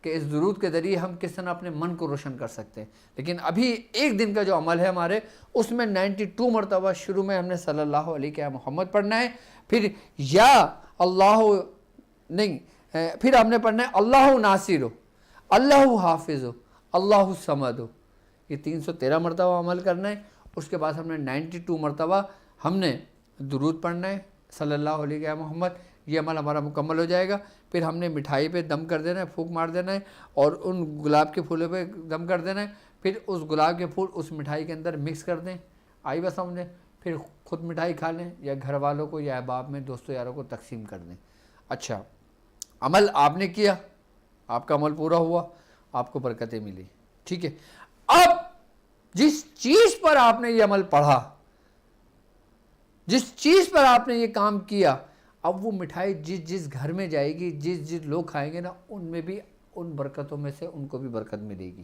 کہ اس درود کے ذریعے ہم کس طرح اپنے من کو روشن کر سکتے ہیں. لیکن ابھی ایک دن کا جو عمل ہے ہمارے، اس میں 92 مرتبہ شروع میں ہم نے صلی اللہ علیہ یا محمد پڑھنا ہے، پھر یا اللہ نہیں، پھر ہم نے پڑھنا ہے اللہ ناصر، اللہ حافظ، اللہ الصمد. یہ 313 مرتبہ عمل کرنا ہے. اس کے بعد ہم نے 92 مرتبہ ہم نے درود پڑھنا ہے صلی اللہ علیہ یا محمد. یہ عمل ہمارا مکمل ہو جائے گا. پھر ہم نے مٹھائی پہ دم کر دینا ہے، پھونک مار دینا ہے، اور ان گلاب کے پھولوں پہ دم کر دینا ہے. پھر اس گلاب کے پھول اس مٹھائی کے اندر مکس کر دیں. آئی بس سمجھیں. پھر خود مٹھائی کھا لیں یا گھر والوں کو یا احباب میں دوستوں یاروں کو تقسیم کر دیں. اچھا عمل آپ نے کیا, آپ کا عمل پورا ہوا, آپ کو برکتیں ملی, ٹھیک ہے. اب جس چیز پر آپ نے یہ عمل پڑھا, جس چیز پر آپ نے یہ کام کیا, اب وہ مٹھائی جس جس گھر میں جائے گی, جس جس لوگ کھائیں گے نا, ان میں بھی ان برکتوں میں سے ان کو بھی برکت ملے گی.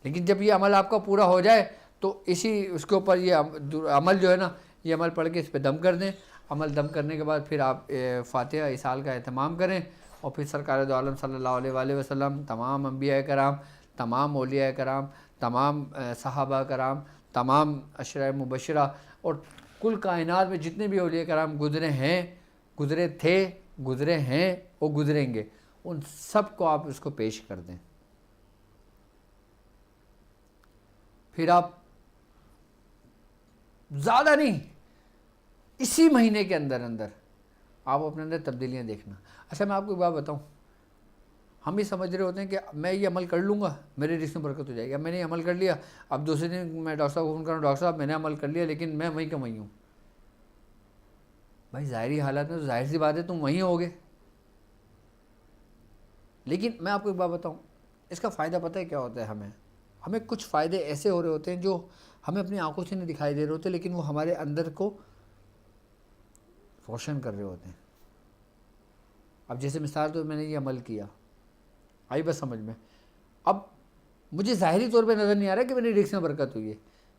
لیکن جب یہ عمل آپ کا پورا ہو جائے تو اس کے اوپر یہ عمل جو ہے نا, یہ عمل پڑھ کے اس پہ دم کر دیں. عمل دم کرنے کے بعد پھر آپ فاتحہ اصال کا اہتمام کریں, اور پھر سرکار دو عالم صلی اللہ علیہ وآلہ وسلم, تمام انبیاء کرام, تمام اولیاء کرام, تمام صحابہ کرام, تمام عشرہ مبشرہ اور کل کائنات میں جتنے بھی اولیاء کرام گزرے ہیں, گزرے تھے, گزرے ہیں اور گزریں گے, ان سب کو آپ اس کو پیش کر دیں. پھر آپ زیادہ نہیں, اسی مہینے کے اندر آپ اپنے اندر تبدیلیاں دیکھنا. اچھا میں آپ کو ایک بات بتاؤں, ہم یہ سمجھ رہے ہوتے ہیں کہ میں یہ عمل کر لوں گا میرے رزق میں برکت ہو جائے گی. اب میں نے یہ عمل کر لیا, اب دوسرے دن میں ڈاکٹر صاحب کو فون کروں, ڈاکٹر صاحب میں نے عمل کر لیا لیکن میں وہیں کا وہیں ہوں. بھائی ظاہری حالات میں تو ظاہر سی بات ہے تم وہیں ہوگے. لیکن میں آپ کو ایک بات بتاؤں, اس کا فائدہ پتہ ہے کیا ہوتا ہے؟ ہمیں کچھ فائدے ایسے ہو رہے ہوتے ہیں جو ہمیں اپنی آنکھوں سے نہیں دکھائی دے رہے ہوتے, لیکن وہ ہمارے اندر کو روشن کر رہے ہوتے ہیں. اب جیسے مثال تو میں نے یہ عمل کیا, آئی بس سمجھ میں. اب مجھے ظاہری طور پہ نظر نہیں آ رہا کہ میری رزق میں برکت ہوئی ہے,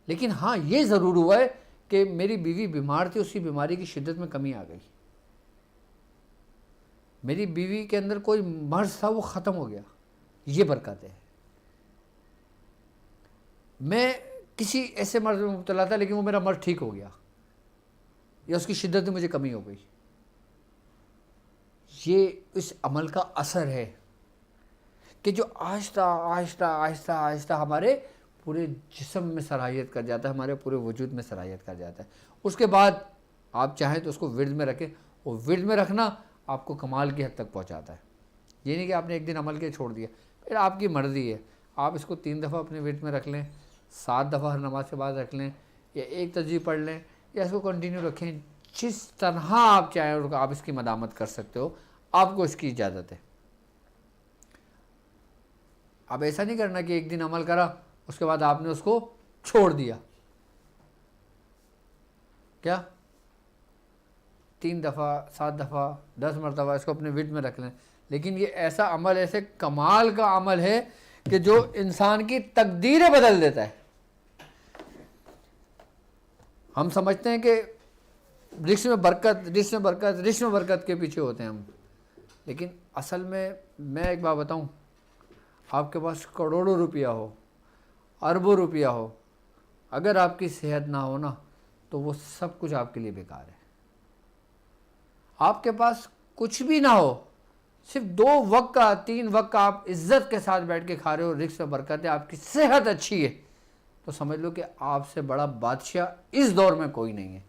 لیکن ہاں یہ ضرور ہوا ہے کہ میری بیوی بیمار تھی, اس کی بیماری کی شدت میں کمی آ گئی. میری بیوی کے اندر کوئی مرض تھا وہ ختم ہو گیا, یہ برکت ہے. میں کسی ایسے مرض میں مبتلا تھا لیکن وہ میرا مرض ٹھیک ہو گیا, یا اس کی شدت میں مجھے کمی ہو گئی. یہ اس عمل کا اثر ہے کہ جو آہستہ آہستہ آہستہ آہستہ ہمارے پورے جسم میں صلاحیت کر جاتا ہے, ہمارے پورے وجود میں صلاحیت کر جاتا ہے. اس کے بعد آپ چاہیں تو اس کو ورد میں رکھیں, اور ورد میں رکھنا آپ کو کمال کی حد تک پہنچاتا ہے. یہ نہیں کہ آپ نے ایک دن عمل کے چھوڑ دیا, پھر آپ کی مرضی ہے. آپ اس کو 3 دفعہ اپنے ورد میں رکھ لیں, 7 دفعہ ہر نماز کے بعد رکھ لیں, یا ایک تسبیح پڑھ لیں, یا اس کو کنٹینیو رکھیں. جس طرح آپ چاہیں آپ اس کی مدامت کر سکتے ہو, آپ کو اس کی اجازت ہے. اب ایسا نہیں کرنا کہ ایک دن عمل کرا اس کے بعد آپ نے اس کو چھوڑ دیا. کیا 3 دفعہ 7 دفعہ 10 مرتبہ اس کو اپنے ورد میں رکھ لیں, لیکن یہ ایسا عمل, ایسے کمال کا عمل ہے کہ جو انسان کی تقدیریں بدل دیتا ہے. ہم سمجھتے ہیں کہ رزق میں برکت, رزق میں برکت, رزق میں برکت کے پیچھے ہوتے ہیں ہم, لیکن اصل میں ایک بات بتاؤں, آپ کے پاس کروڑوں روپیہ ہو, اربوں روپیہ ہو, اگر آپ کی صحت نہ ہو نا تو وہ سب کچھ آپ کے لیے بیکار ہے. آپ کے پاس کچھ بھی نہ ہو, صرف 2 وقت کا 3 وقت کا آپ عزت کے ساتھ بیٹھ کے کھا رہے ہو, رزق میں برکت ہے, آپ کی صحت اچھی ہے, تو سمجھ لو کہ آپ سے بڑا بادشاہ اس دور میں کوئی نہیں ہے.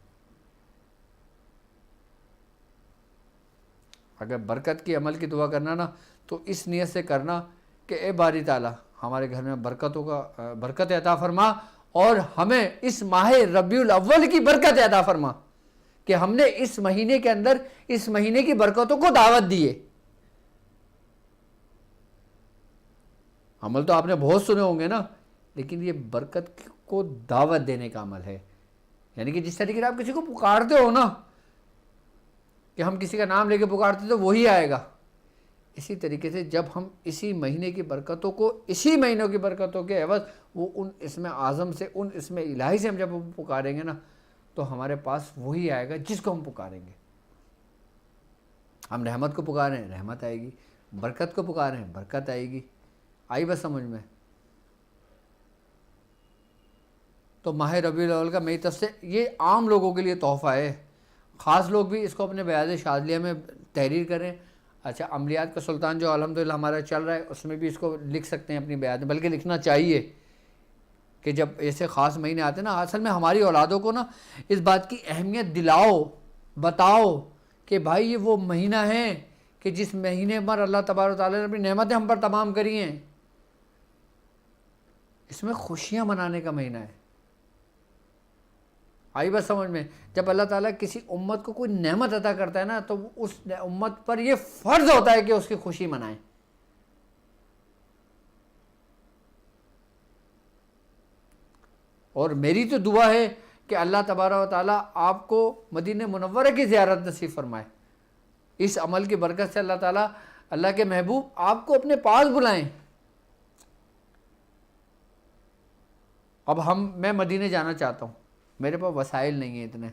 اگر برکت کی عمل کی دعا کرنا نا تو اس نیت سے کرنا کہ اے باری تعالیٰ ہمارے گھر میں برکتوں کا برکت عطا فرما, اور ہمیں اس ماہ ربیع الاول کی برکت عطا فرما کہ ہم نے اس مہینے کے اندر اس مہینے کی برکتوں کو دعوت دی ہے. عمل تو آپ نے بہت سنے ہوں گے نا, لیکن یہ برکت کو دعوت دینے کا عمل ہے. یعنی کہ جس طریقے سے آپ کسی کو پکارتے ہو نا, کہ ہم کسی کا نام لے کے پکارتے تو وہی آئے گا, اسی طریقے سے جب ہم اسی مہینے کی برکتوں کو, اسی مہینوں کی برکتوں کے عوض وہ ان اسم اعظم سے, ان اسم الہی سے ہم جب پکاریں گے نا تو ہمارے پاس وہی آئے گا جس کو ہم پکاریں گے. ہم رحمت کو پکاریں رحمت آئے گی, برکت کو پکاریں برکت آئے گی. آئی بس سمجھ میں؟ تو ماہ ربیع الاول کا میری طرف سے یہ عام لوگوں کے لیے تحفہ ہے. خاص لوگ بھی اس کو اپنے بیاض شاذلیہ میں تحریر کریں. اچھا عملیات کا سلطان جو الحمدللہ ہمارا چل رہا ہے, اس میں بھی اس کو لکھ سکتے ہیں اپنی بیاض میں, بلکہ لکھنا چاہیے کہ جب ایسے خاص مہینے آتے ہیں نا, اصل میں ہماری اولادوں کو نا اس بات کی اہمیت دلاؤ, بتاؤ کہ بھائی یہ وہ مہینہ ہے کہ جس مہینے پر اللہ تبارک و تعالیٰ نے اپنی نعمتیں ہم پر تمام کری ہیں. اس میں خوشیاں منانے کا مہینہ ہے. آئی بات سمجھ میں؟ جب اللہ تعالیٰ کسی امت کو کوئی نعمت عطا کرتا ہے نا تو اس امت پر یہ فرض ہوتا ہے کہ اس کی خوشی منائیں. اور میری تو دعا ہے کہ اللہ تبارک و تعالیٰ آپ کو مدینہ منورہ کی زیارت نصیب فرمائے. اس عمل کی برکت سے اللہ تعالیٰ، اللہ کے محبوب آپ کو اپنے پاس بلائیں. اب میں مدینے جانا چاہتا ہوں، میرے پاس وسائل نہیں ہیں اتنے،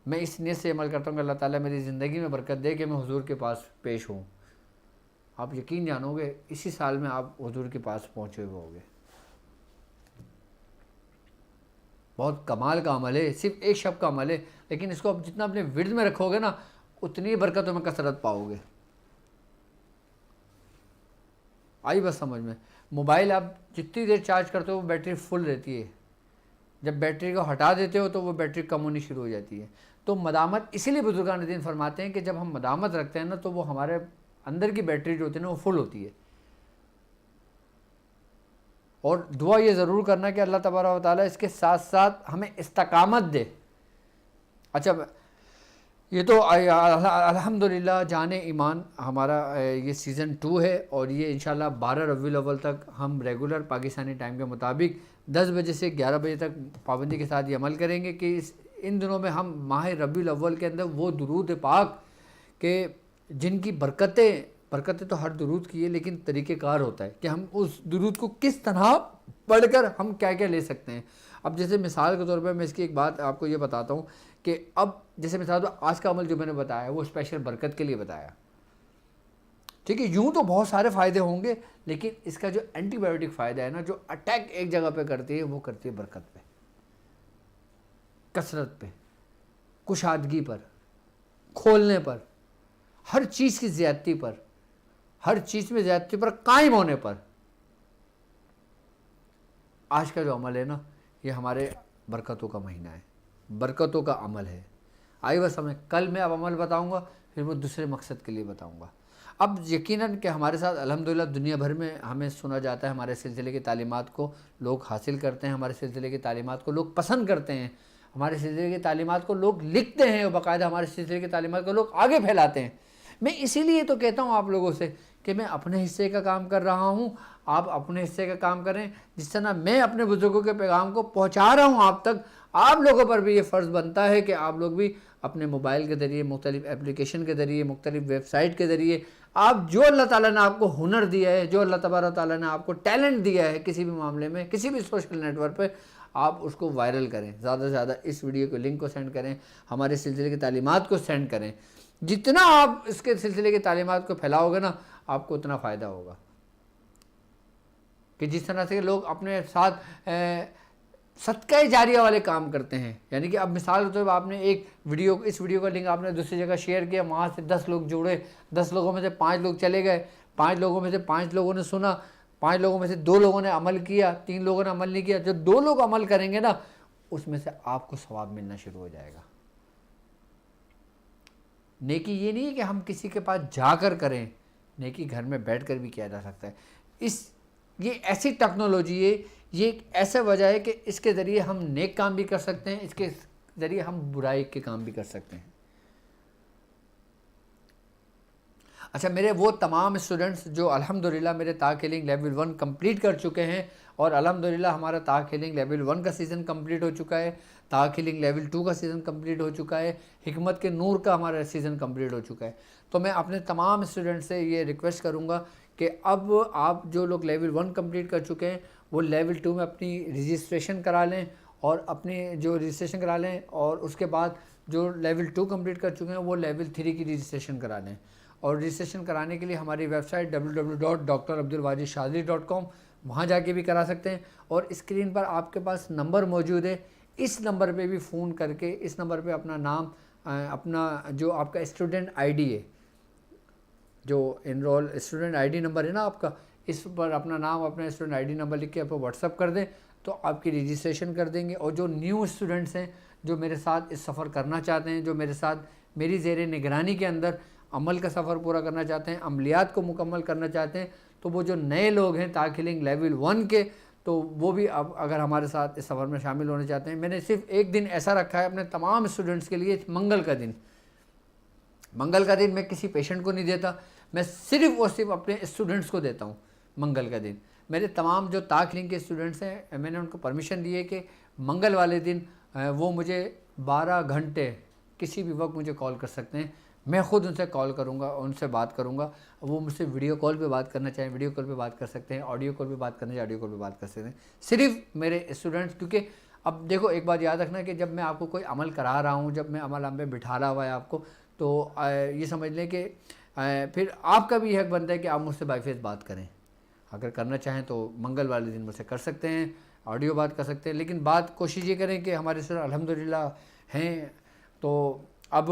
میں اس نیت سے عمل کرتا ہوں کہ اللہ تعالیٰ میری زندگی میں برکت دے کہ میں حضور کے پاس پیش ہوں. آپ یقین جانو گے اسی سال میں آپ حضور کے پاس پہنچے ہوئے ہوگے. بہت کمال کا عمل ہے، صرف ایک شب کا عمل ہے، لیکن اس کو آپ جتنا اپنے ورد میں رکھو گے نا اتنی برکتوں میں کثرت پاؤ گے. آئی بس سمجھ میں؟ موبائل آپ جتنی دیر چارج کرتے ہو وہ بیٹری فل رہتی ہے، جب بیٹری کو ہٹا دیتے ہو تو وہ بیٹری کم ہونی شروع ہو جاتی ہے. تو مدامت اسی لیے بزرگان دین فرماتے ہیں کہ جب ہم مدامت رکھتے ہیں نا تو وہ ہمارے اندر کی بیٹری جو ہوتی ہے نا وہ فل ہوتی ہے. اور دعا یہ ضرور کرنا کہ اللہ تبارک و تعالیٰ اس کے ساتھ ساتھ ہمیں استقامت دے. اچھا یہ تو الحمدللہ جان ایمان ہمارا یہ سیزن 2 ہے، اور یہ انشاءاللہ 12 ربیع الاول تک ہم ریگولر پاکستانی ٹائم کے مطابق 10 بجے سے 11 بجے تک پابندی کے ساتھ یہ عمل کریں گے کہ ان دنوں میں ہم ماہ ربیع الاول کے اندر وہ درود پاک کہ جن کی برکتیں تو ہر درود کی ہے، لیکن طریقہ کار ہوتا ہے کہ ہم اس درود کو کس طرح پڑھ کر ہم کیا کیا لے سکتے ہیں. اب جیسے مثال کے طور پہ میں اس کی ایک بات آپ کو یہ بتاتا ہوں کہ اب جیسے مثال آج کا عمل جو میں نے بتایا وہ اسپیشل برکت کے لیے بتایا، ٹھیک ہے. یوں تو بہت سارے فائدے ہوں گے، لیکن اس کا جو اینٹی بایوٹک فائدہ ہے نا، جو اٹیک ایک جگہ پہ کرتی ہے وہ کرتی ہے برکت پہ، کثرت پہ، کشادگی پر، کھولنے پر، ہر چیز کی زیادتی پر، ہر چیز میں زیادتی پر قائم ہونے پر. آج کا جو عمل ہے نا یہ ہمارے برکتوں کا مہینہ ہے، برکتوں کا عمل ہے. آئی بس ہمیں کل میں اب عمل بتاؤں گا، پھر میں دوسرے مقصد کے لیے بتاؤں گا. اب یقیناً کہ ہمارے ساتھ الحمدللہ دنیا بھر میں ہمیں سنا جاتا ہے، ہمارے سلسلے کی تعلیمات کو لوگ حاصل کرتے ہیں، ہمارے سلسلے کی تعلیمات کو لوگ پسند کرتے ہیں، ہمارے سلسلے کی تعلیمات کو لوگ لکھتے ہیں اور باقاعدہ ہمارے سلسلے کی تعلیمات کو لوگ آگے پھیلاتے ہیں. میں اسی لیے تو کہتا ہوں آپ لوگوں سے کہ میں اپنے حصے کا کام کر رہا ہوں، آپ اپنے حصے کا کام کریں. جس طرح میں اپنے بزرگوں کے پیغام کو پہنچا رہا ہوں آپ تک، آپ لوگوں پر بھی یہ فرض بنتا ہے کہ آپ لوگ بھی اپنے موبائل کے ذریعے، مختلف اپلیکیشن کے ذریعے، مختلف ویب سائٹ کے ذریعے، آپ جو اللہ تعالیٰ نے آپ کو ہنر دیا ہے، جو اللہ تبارک و تعالیٰ نے آپ کو ٹیلنٹ دیا ہے کسی بھی معاملے میں، کسی بھی سوشل نیٹ ورک پہ، آپ اس کو وائرل کریں. زیادہ سے زیادہ اس ویڈیو کے لنک کو سینڈ کریں، ہمارے سلسلے کی تعلیمات کو سینڈ کریں. جتنا آپ اس کے سلسلے کی تعلیمات کو پھیلاؤ گے نا آپ کو اتنا فائدہ ہوگا. کہ جس طرح سے لوگ اپنے ساتھ صدقہ جاریہ والے کام کرتے ہیں، یعنی کہ اب مثال کے طور پر آپ نے ایک ویڈیو، اس ویڈیو کا لنک آپ نے دوسری جگہ شیئر کیا، وہاں سے 10 لوگ جڑے، 10 لوگوں میں سے 5 لوگ چلے گئے، 5 لوگوں میں سے 5 لوگوں نے سنا، 5 لوگوں میں سے 2 لوگوں نے عمل کیا، 3 لوگوں نے عمل نہیں کیا. جو 2 لوگ عمل کریں گے نا اس میں سے آپ کو ثواب ملنا شروع ہو جائے گا. نیکی یہ نہیں ہے کہ ہم کسی کے پاس جا کر کریں، نیکی گھر میں بیٹھ کر بھی کیا جا سکتا ہے. یہ ایسی ٹیکنالوجی ہے، یہ ایک ایسا وجہ ہے کہ اس کے ذریعے ہم نیک کام بھی کر سکتے ہیں، اس کے ذریعے ہم برائی کے کام بھی کر سکتے ہیں. اچھا میرے وہ تمام اسٹوڈنٹس جو الحمدللہ میرے تاق ہیلنگ لیول 1 کمپلیٹ کر چکے ہیں، اور الحمدللہ ہمارا تاق ہیلنگ لیول 1 کا سیزن کمپلیٹ ہو چکا ہے، تاق ہیلنگ لیول 2 کا سیزن کمپلیٹ ہو چکا ہے، حکمت کے نور کا ہمارا سیزن کمپلیٹ ہو چکا ہے. تو میں اپنے تمام اسٹوڈنٹ سے یہ ریکویسٹ کروں گا کہ اب آپ جو لوگ لیول 1 کمپلیٹ کر چکے ہیں وہ لیول 2 میں اپنی رجسٹریشن کرا لیں، اور اپنی جو رجسٹریشن کرا لیں، اور اس کے بعد جو لیول 2 کمپلیٹ کر چکے ہیں وہ لیول 3 کی رجسٹریشن کرا لیں. اور رجسٹریشن کرانے کے لیے ہماری ویب سائٹ www.drabdulwajidshadri.com وہاں جا کے بھی کرا سکتے ہیں. اور اسکرین پر آپ کے پاس نمبر موجود ہے، اس نمبر پہ بھی فون کر کے اس نمبر پہ اپنا نام، اپنا جو آپ کا اسٹوڈنٹ آئی ڈی ہے، جو enrol student I D number ہے نا آپ کا، اس پر اپنا نام، اپنا اسٹوڈنٹ آئی ڈی نمبر لکھ کے آپ کو واٹس اپ کر دیں تو آپ کی رجسٹریشن کر دیں گے. اور جو نیو اسٹوڈنٹس ہیں جو میرے ساتھ اس سفر کرنا چاہتے ہیں، جو میرے ساتھ میری زیر نگرانی کے اندر عمل کا سفر پورا کرنا چاہتے ہیں، عملیات کو مکمل کرنا چاہتے ہیں، تو وہ جو نئے لوگ ہیں تاق ہیلنگ لیول 1 کے، تو وہ بھی اب اگر ہمارے ساتھ اس سفر میں شامل ہونا چاہتے ہیں. میں نے صرف ایک دن ایسا رکھا ہے اپنے تمام اسٹوڈنٹس کے لیے, منگل کا دن. منگل کا دن میں کسی پیشنٹ کو نہیں دیتا, میں صرف اور صرف اپنے اسٹوڈنٹس کو دیتا ہوں منگل کا دن. میرے تمام جو طاق لنک کے اسٹوڈنٹس ہیں میں نے ان کو پرمیشن دی ہے کہ منگل والے دن وہ مجھے 12 گھنٹے کسی بھی وقت مجھے کال کر سکتے ہیں. میں خود ان سے کال کروں گا, ان سے بات کروں گا. وہ مجھ سے ویڈیو کال پہ بات کرنا چاہیں ویڈیو کال پہ بات کر سکتے ہیں, آڈیو کال پہ بات کرنا چاہیں آڈیو کال پہ بات کر سکتے ہیں. صرف میرے اسٹوڈنٹس, کیونکہ اب دیکھو ایک بات یاد رکھنا کہ جب میں آپ کو کوئی عمل کرا رہا ہوں, جب میں عمل ہم پہ بٹھا رہا ہوا ہے آپ کو, تو یہ سمجھ لیں کہ پھر آپ کا بھی حق بنتا ہے کہ آپ مجھ سے بائی فیس بات کریں. اگر کرنا چاہیں تو منگل والے دن مجھ سے کر سکتے ہیں, آڈیو بات کر سکتے ہیں, لیکن بات کوشش یہ کریں کہ ہمارے سر الحمدللہ ہیں تو اب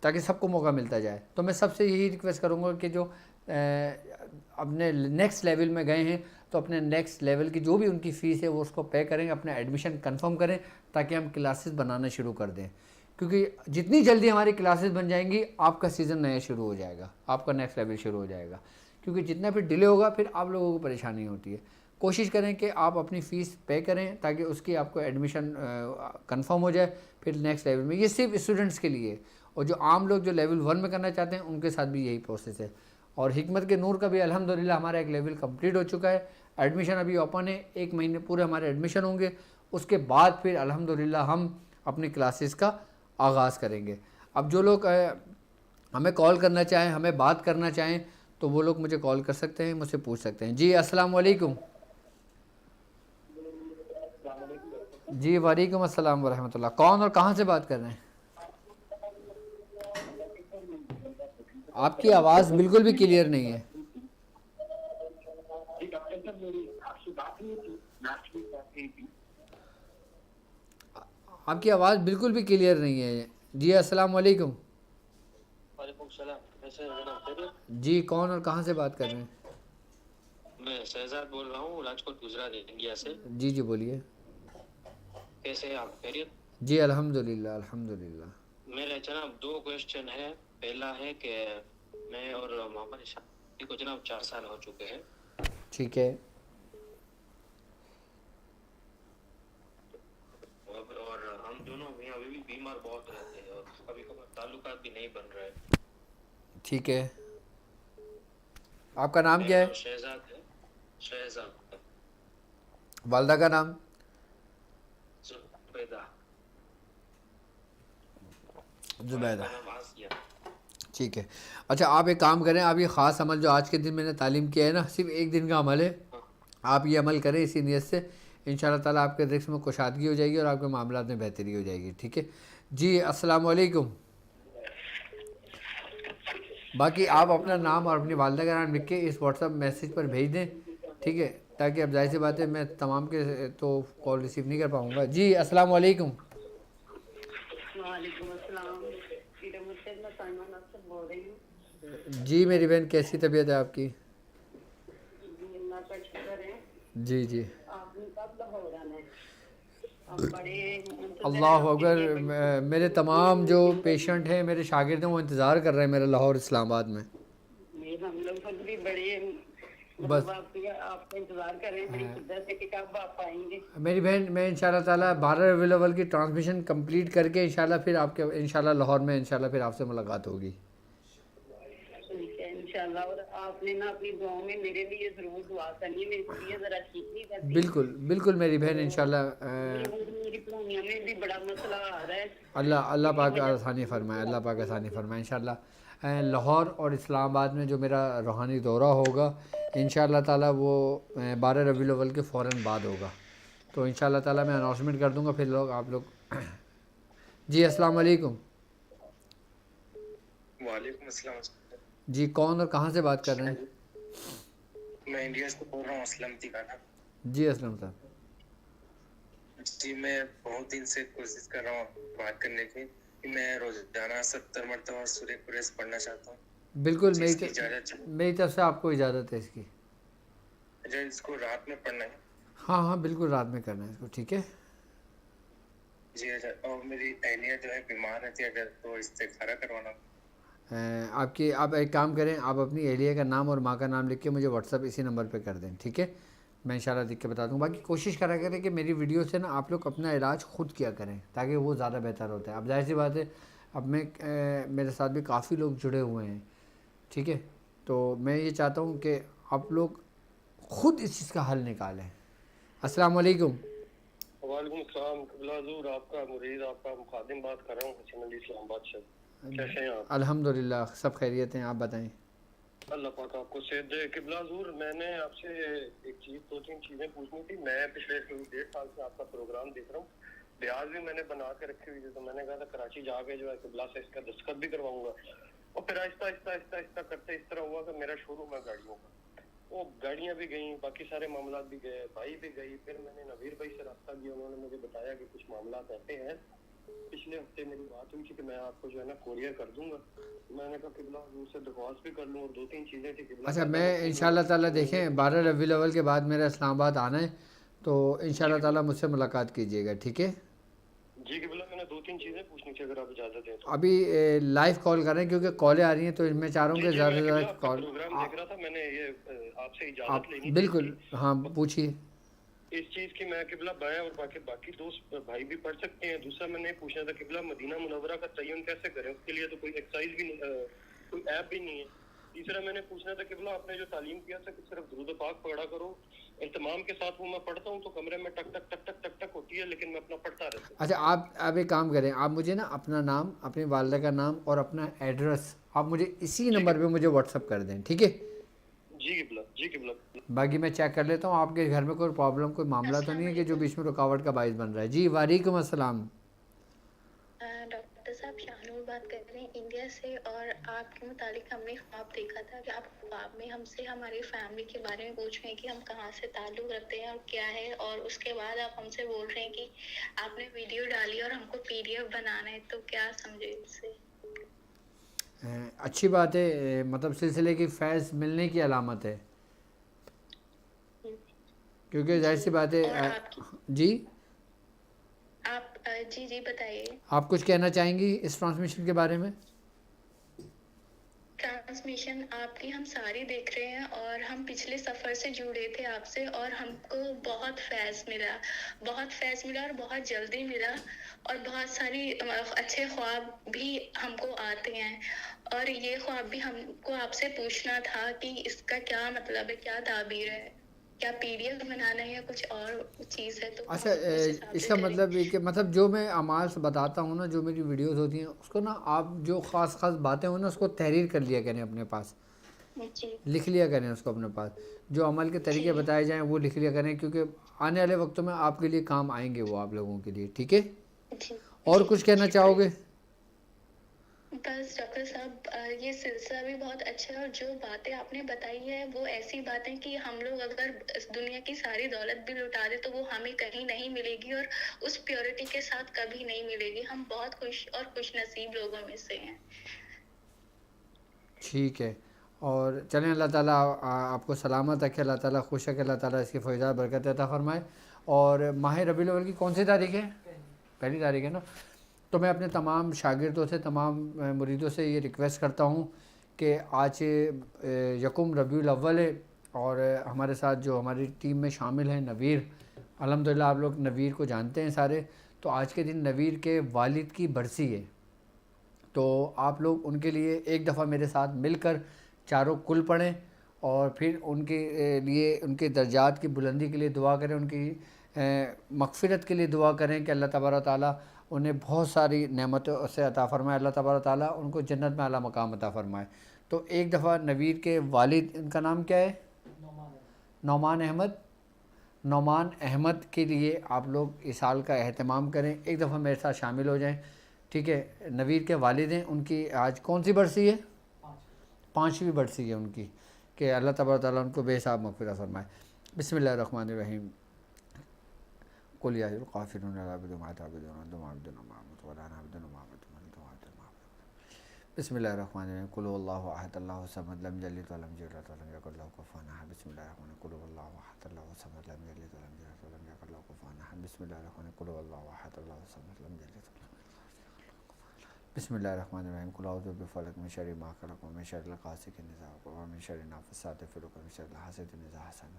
تاکہ سب کو موقع ملتا جائے. تو میں سب سے یہی ریکویسٹ کروں گا کہ جو اپنے نیکسٹ لیول میں گئے ہیں تو اپنے نیکسٹ لیول کی جو بھی ان کی فیس ہے وہ اس کو پے کریں, اپنا ایڈمیشن کنفرم کریں تاکہ ہم کلاسز بنانا شروع کر دیں. کیونکہ جتنی جلدی ہماری کلاسز بن جائیں گی آپ کا سیزن نیا شروع ہو جائے گا, آپ کا نیکسٹ لیول شروع ہو جائے گا. کیونکہ جتنا پھر ڈیلے ہوگا پھر آپ لوگوں کو پریشانی ہوتی ہے. کوشش کریں کہ آپ اپنی فیس پے کریں تاکہ اس کی آپ کو ایڈمیشن کنفرم ہو جائے پھر نیکسٹ لیول میں. یہ صرف اسٹوڈنٹس کے لیے, اور جو عام لوگ جو لیول 1 میں کرنا چاہتے ہیں ان کے ساتھ بھی یہی پروسیس ہے. اور حکمت کے نور کا بھی الحمدللہ ہمارا ایک لیول کمپلیٹ ہو چکا ہے, ایڈمیشن ابھی اوپن ہے, 1 مہینے پورے ہمارے ایڈمیشن ہوں گے, اس کے بعد پھر الحمدللہ ہم اپنی کلاسز کا آغاز کریں گے. اب جو لوگ ہمیں کال کرنا چاہیں, ہمیں بات کرنا چاہیں تو وہ لوگ مجھے کال کر سکتے ہیں, مجھ سے پوچھ سکتے ہیں. جی السلام علیکم. جی وعلیکم السلام ورحمۃ اللہ. کون اور کہاں سے بات کر رہے ہیں؟ آپ کی آواز بالکل بھی کلیئر نہیں ہے. آپ کی آواز بالکل بھی کلیئر نہیں ہے. جی السلام علیکم. وعلیکم السلام. کیسے ہیں جناب؟ خیریت؟ جی کون اور کہاں سے بات کر رہے ہیں؟ میں شہزاد بول رہا ہوں راجکوٹ گجرات انڈیا سے. جی جی بولیے. کیسے ہیں آپ؟ خیریت؟ جی الحمدللہ الحمدللہ. میرے جناب 2 کویشچن ہے. پہلا ہے کہ میں اور محمد شادی کو جناب 4 سال ہو چکے ہیں. ٹھیک ہے. اور ہم دونوں میاں ابھی بھی بیمار بہت رہتے ہیں اور کبھی کبھار تعلقات بھی نہیں بن رہے. ٹھیک ہے. آپ کا نام کیا میرا ہے؟ نام شہزاد ہے. شہزاد. والدہ کا نام؟ زبیدہ. زبیدہ. کا نام آسیہ. ٹھیک ہے. اچھا آپ ایک کام کریں, آپ یہ خاص عمل جو آج کے دن میں نے تعلیم کیا ہے نا, صرف 1 دن کا عمل ہے, آپ یہ عمل کریں اسی نیت سے, انشاءاللہ تعالیٰ آپ کے رزق میں کشادگی ہو جائے گی اور آپ کے معاملات میں بہتری ہو جائے گی. ٹھیک ہے جی. السلام علیکم. باقی آپ اپنا نام اور اپنی والدہ کا نام لکھ کے اس واٹس ایپ میسیج پر بھیج دیں, ٹھیک ہے, تاکہ اب ظاہر سی بات ہے میں تمام کے تو کال ریسیو نہیں کر پاؤں گا. جی السلام علیکم. وعلیکم السلام. میں سائمان آپ سے بول رہی ہوں. جی میری بہن کیسی طبیعت ہے آپ کی؟ جی اللہ کا شکر ہے. جی جی. آپ نے کب لاہور آنا ہے؟ آپ بڑے اللہ اکبر. میرے تمام جو پیشنٹ ہیں میرے شاگرد ہیں وہ انتظار کر رہے ہیں میرا لاہور اسلام آباد میں. ہم لوگ خود بھی بڑے بس آپ کا انتظار کر رہے ہیں بڑی شدت سے کہ کب آپ آئیں گے. میری بہن میں انشاءاللہ تعالیٰ 12 ربیع الاول کی ٹرانسمیشن کمپلیٹ کر کے انشاءاللہ پھر آپ کے انشاءاللہ لاہور میں انشاءاللہ پھر آپ سے ملاقات ہوگی. ٹھیک ہے انشاءاللہ. اور آپ نے نا اپنی دعاؤں میں میرے لیے ضرور دعا کرنی ہے. میری طبیعت ذرا ٹھیک نہیں کرتی. بالکل بالکل میری بہن انشاءاللہ. میری پرانیوں میں بھی بڑا مسئلہ آ رہا ہے. اللہ پاک آسانی فرمائے, اللہ پاک آسانی فرمائے انشاءاللہ. لاہور اور اسلام آباد میں جو میرا روحانی دورہ ہوگا انشاءاللہ تعالیٰ وہ 12 ربیع الاول کے فوراً بعد ہوگا, تو انشاءاللہ تعالیٰ میں اناؤنسمنٹ کر دوں گا, پھر آپ لوگ. جی السلام علیکم. وعلیکم السلام. جی کون اور کہاں سے بات کر رہے ہیں؟ میں انڈیا سے بول رہا ہوں. اسلم تیکانا. جی اسلم صاحب. جی میں بہت دن سے کوشش کر رہا ہوں بات کرنے کی کہ میں روزانہ 70 مرتبہ سورہ قریش پڑھنا چاہتا ہوں. بالکل اجازت میری طرف سے آپ کو اجازت ہے اس کی. اچھا اس کو رات میں پڑھنا ہے؟ ہاں ہاں بالکل رات میں کرنا ہے اس کو. ٹھیک ہے جی. اچھا اور میری اہلیہ جو ہے بیمار رہتی ہے اگر تو استخارہ کروانا. آپ ایک کام کریں, آپ اپنی اہلیہ کا نام اور ماں کا نام لکھ کے مجھے واٹس ایپ اسی نمبر پہ کر دیں. ٹھیک ہے میں انشاءاللہ دیکھ کے بتا دوں. باقی کوشش کرا کریں کہ میری ویڈیو سے نا آپ لوگ اپنا علاج خود کیا کریں تاکہ وہ زیادہ بہتر ہوتا ہے. اب ظاہر سی بات ہے اب میں میرے ساتھ بھی کافی لوگ جڑے ہوئے ہیں, ٹھیک ہے, تو میں یہ چاہتا ہوں کہ آپ لوگ خود اس چیز کا حل نکالیں. السلام علیکم. وعلیکم السلام. قبلہ حضور آپ کا مرید آپ کا مخادم بات کر رہا ہوں حسین علی اسلام آباد سے. کیسے ہیں آپ؟ الحمدللہ سب خیریت ہیں, آپ بتائیں. اللہ پاک آپ کو صحت دے. قبلہ حضور میں نے آپ سے ایک چیز 2-3 چیزیں پوچھنی تھی. میں پچھلے 1.5 سال سے آپ کا پروگرام دیکھ رہا ہوں. بیاض بھی میں نے بنا کے رکھی ہوئی تھی, تو میں نے کہا تھا کراچی جا کے جو ہے قبلہ سے اس کا دستخط بھی کرواؤں گا. اور پھر آہستہ آہستہ آہستہ آہستہ کرتے اس طرح ہوا کہ میرا شوروم ہے گاڑیوں کا, وہ گاڑیاں بھی گئیں, باقی سارے معاملات بھی گئے, بھائی بھی گئی. پھر میں نے نویر بھائی سے رابطہ کیا, انہوں نے مجھے بتایا کہ کچھ معاملات ایسے ہیں. پچھلے ہفتے میری بات ہوئی تھی کہ میں آپ کو جو ہے نا کوریئر کر دوں گا. میں نے کہا قبلہ حضور سے درخواست بھی کر لوں, اور 2-3 چیزیں تھی قبلہ. اچھا میں انشاءاللہ تعالیٰ دیکھیں 12 ربیع الاول کے بعد میرا اسلام آباد آنا ہے, تو انشاءاللہ تعالیٰ مجھ سے ملاقات کیجیے گا, ٹھیک ہے. جی قبلہ میں نے 2-3 چیزیں پوچھنی تھی اگر آپ اجازت دیں تو. ابھی لائیو کال کر رہے ہیں کیونکہ کالیں آ رہی ہیں, تو میں چاہ رہا ہوں کہ زیادہ سے زیادہ کال. پروگرام دیکھ رہا تھا, میں نے یہ آپ سے آپ اجازت لینی تھی. بالکل ہاں پوچھیے. اس چیز کی میں قبلہ بائیں اور باقی دوست بھائی بھی پڑھ سکتے ہیں. دوسرا میں نے پوچھنا تھا قبلہ مدینہ منورہ کا تعین کیسے کریں, اس کے لیے تو کوئی ایکسرسائز بھی نہیں, کوئی ایپ بھی نہیں ہے. تیسرا میں نے پوچھنا تھا قبلہ آپ نے جو تعلیم کیا تھا کہ صرف درود پاک پڑھا کرو, اہتمام کے ساتھ وہ میں پڑھتا ہوں تو کمرے میں ٹک ٹک ٹک ٹک ٹک ٹک ہوتی ہے, لیکن میں اپنا پڑھتا رہتا ہوں. اچھا آپ ایک کام کریں, آپ مجھے نا اپنا نام, اپنی والدہ کا نام اور اپنا ایڈریس آپ مجھے اسی نمبر پہ مجھے واٹس اپ کر دیں, ٹھیک ہے. جی قبلہ, جی قبلہ. باقی میں چیک کر لیتا ہوں آپ کے گھر میں کوئی پرابلم, کوئی معاملہ تو نہیں ہے کہ جو بیچ میں رکاوٹ کا باعث بن رہا ہے. جی وعلیکم السلام. ڈاکٹر صاحب شاہنور بات کر رہے ہیں انڈیا سے, اور آپ کے متعلق ہم نے خواب دیکھا تھا کہ آپ خواب میں ہم سے ہماری فیملی کے بارے میں پوچھ رہے ہیں کہ ہم کہاں سے تعلق رکھتے ہیں اور کیا ہے, اور اس کے بعد آپ ہم سے بول رہے ہیں کہ آپ نے ویڈیو ڈالی اور ہم کو PDF بنانا ہے, تو کیا سمجھے اس سے؟ اچھی بات ہے, مطلب سلسلے کی فیض ملنے کی علامت ہے, کیونکہ ظاہر سی بات ہے. جی آپ جی بتائیے. آپ کچھ کہنا چاہیں گی اس ٹرانسمیشن کے بارے میں؟ ٹرانسمیشن آپ کی ہم ساری دیکھ رہے ہیں, اور ہم پچھلے سفر سے جڑے تھے آپ سے, اور ہم کو بہت فیض ملا اور بہت جلدی ملا, اور بہت ساری اچھے خواب بھی ہم کو آتے ہیں. اور یہ خواب بھی ہم کو آپ سے پوچھنا تھا کہ اس کا کیا مطلب ہے, کیا تعبیر ہے, کیا PDF بنانا ہے یا کچھ اور چیز ہے, تو اچھا اس کا مطلب یہ کہ مطلب جو میں اعمال سے بتاتا ہوں نا, جو میری ویڈیوز ہوتی ہیں اس کو نا آپ جو خاص باتیں ہوں نا اس کو تحریر کر لیا کریں اپنے پاس, لکھ لیا کریں اس کو اپنے پاس. جو عمل کے طریقے بتائے جائیں وہ لکھ لیا کریں, کیونکہ آنے والے وقتوں میں آپ کے لیے کام آئیں گے وہ آپ لوگوں کے لیے, ٹھیک ہے. اور کچھ کہنا چاہو گے؟ بس ڈاکٹر صاحب یہ سلسلہ بھی بہت اچھا ہے, اور جو باتیں آپ نے بتائی ہے وہ ایسی باتیں کہ ہم لوگ اگر اس دنیا کی ساری دولت بھی لٹا دے تو وہ ہمیں کہیں نہیں ملے گی, اور اس پیورٹی کے ساتھ کبھی نہیں ملے گی. ہم بہت خوش نصیب لوگوں میں سے ہیں. ٹھیک ہے, اور چلیں اللہ تعالیٰ آپ کو سلامت رکھے, اللہ تعالیٰ خوش ہے کہ اللہ تعالیٰ اس کی فیضات برکت عطا فرمائے. اور ماہ ربیع الاول کی کون سی تاریخ ہے؟ 1 تاریخ ہے نا. تو میں اپنے تمام شاگردوں سے, تمام مریدوں سے یہ ریکویسٹ کرتا ہوں کہ آج 1 ربیع الاول ہے, اور ہمارے ساتھ جو ہماری ٹیم میں شامل ہیں نویر, الحمدللہ آپ لوگ نویر کو جانتے ہیں سارے, تو آج کے دن نویر کے والد کی برسی ہے. تو آپ لوگ ان کے لیے ایک دفعہ میرے ساتھ مل کر چاروں کل پڑھیں, اور پھر ان کے لیے, ان کے درجات کی بلندی کے لیے دعا کریں, ان کی مغفرت کے لیے دعا کریں کہ اللہ تبارک و تعالیٰ انہیں بہت ساری نعمتوں سے عطا فرمائے, اللہ تبارک و تعالیٰ ان کو جنت میں اعلیٰ مقام عطا فرمائے. تو ایک دفعہ نویر کے والد, ان کا نام کیا ہے؟ نعمان احمد کے لیے آپ لوگ اس سال کا اہتمام کریں, ایک دفعہ میرے ساتھ شامل ہو جائیں, ٹھیک ہے. نویر کے والد ہیں, ان کی آج کون سی برسی ہے؟ 5ویں برسی ہے ان کی, کہ اللہ تبارک و تعالیٰ ان کو بے حساب مغفرت فرمائے. بسم اللہ الرحمن الرحیم. قل یا الکافرون لا اعبد ما تعبدون وانتم عابدون ما اعبد ولا انا عابد ما عبدتم وانتم عابدون ما اعبد. بسم اللہ الرحمن الرحیم. قل هو اللہ احد اللہ الصمد لم یلد ولم یولد ولم یکن له کفوا احد. بسم اللہ الرحمن الرحیم. قل هو اللہ احد اللہ الصمد لم یلد ولم یولد ولم یکن له کفوا احد. بسم اللہ الرحمن الرحیم. قل هو اللہ احد اللہ الصمد لم یلد ولم یولد ولم یکن له کفوا احد. بسم اللہ الرحمن الرحیم قل اعوذ بفلق من شر ما خلق ومن شر غاسق اذا وقب ومن شر النفاثات في العقد ومن شر حاسد اذا حسد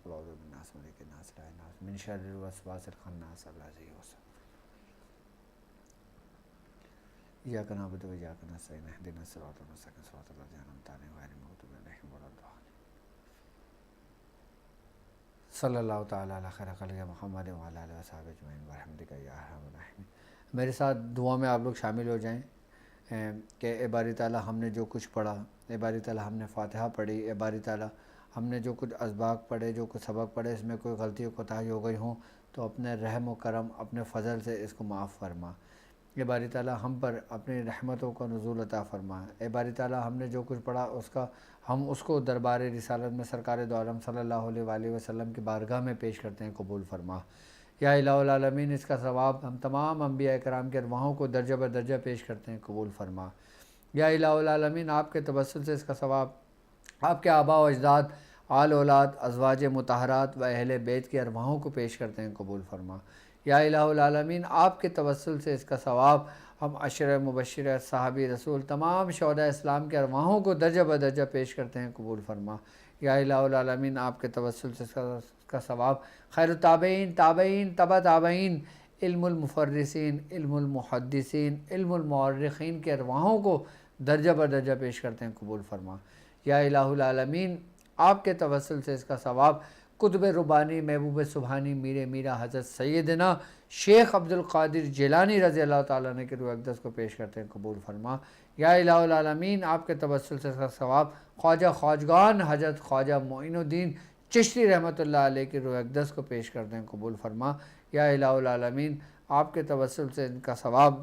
قل اعوذ بالناس ملك الناس اله الناس من شر الوسواس الخناس الذي يوسوس إياك نعبد وإياك نستعين اهدنا الصراط المستقيم صراط الذين أنعمت عليهم غير المغضوب عليهم ولا الضالين صلی اللہ تعالیٰ علی خیر خلق محمد وعلی آلہ وصحبہ اجمعین برحمتک یا ارحم الراحمین۔ میرے ساتھ دعا میں آپ لوگ شامل ہو جائیں کہ اے باری تعالیٰ ہم نے جو کچھ پڑھا، اے باری تعالیٰ ہم نے فاتحہ پڑھی، اے باری تعالیٰ ہم نے جو کچھ اسباق پڑھے، جو کچھ سبق پڑھے، اس میں کوئی غلطی و کوتاہی ہو گئی ہوں تو اپنے رحم و کرم، اپنے فضل سے اس کو معاف فرما۔ اے باری تعالیٰ ہم پر اپنی رحمتوں کا نزول عطا فرما۔ اے باری تعالیٰ ہم نے جو کچھ پڑھا ہم اس کو دربار رسالت میں سرکار دو عالم صلی اللہ علیہ وآلہ وسلم کی بارگاہ میں پیش کرتے ہیں، قبول فرما۔ یا الہ العالمین اس کا ثواب ہم تمام انبیاء کرام کے ارواحوں کو درجہ بدرجہ پیش کرتے ہیں، قبول فرما۔ یا الہ العالمین آپ کے توسل سے اس کا ثواب آپ کے آباء و اجداد، آل اولاد، ازواج مطہرات و اہل بیت کے ارواحوں کو پیش کرتے ہیں، قبول فرما۔ یا الہ العالمین آپ کے توسل سے اس کا ثواب ہم عشرہ مبشرہ، صحابی رسول، تمام شہداء اسلام کے ارواحوں کو درجہ بدرجہ پیش کرتے ہیں، قبول فرما۔ یا الہ العالمین آپ کے توسل سے اس کا ثواب خیر التابعین، تابعین، تبع تابعین، علم المفرسین، علم المحدثین، علم المؤرخین کے ارواحوں کو درجہ بدرجہ پیش کرتے ہیں، قبول فرما۔ یا الہ العالمین آپ کے توسل سے اس کا ثواب قطب ربانی، محبوب سبحانی، میر میرا حضرت سیدنا شیخ عبد القادر جیلانی رضی اللہ تعالیٰ عنہ کے روح اقدس کو پیش کرتے ہیں، قبول فرما۔ یا الہ العالمین آپ کے توسل سے اس کا ثواب خواجہ خواجگان حضرت خواجہ معین الدین چشتی رحمۃ اللہ علیہ کے روح اقدس کو پیش کرتے ہیں، قبول فرما۔ یا الہ العالمین آپ کے توسل سے ان کا ثواب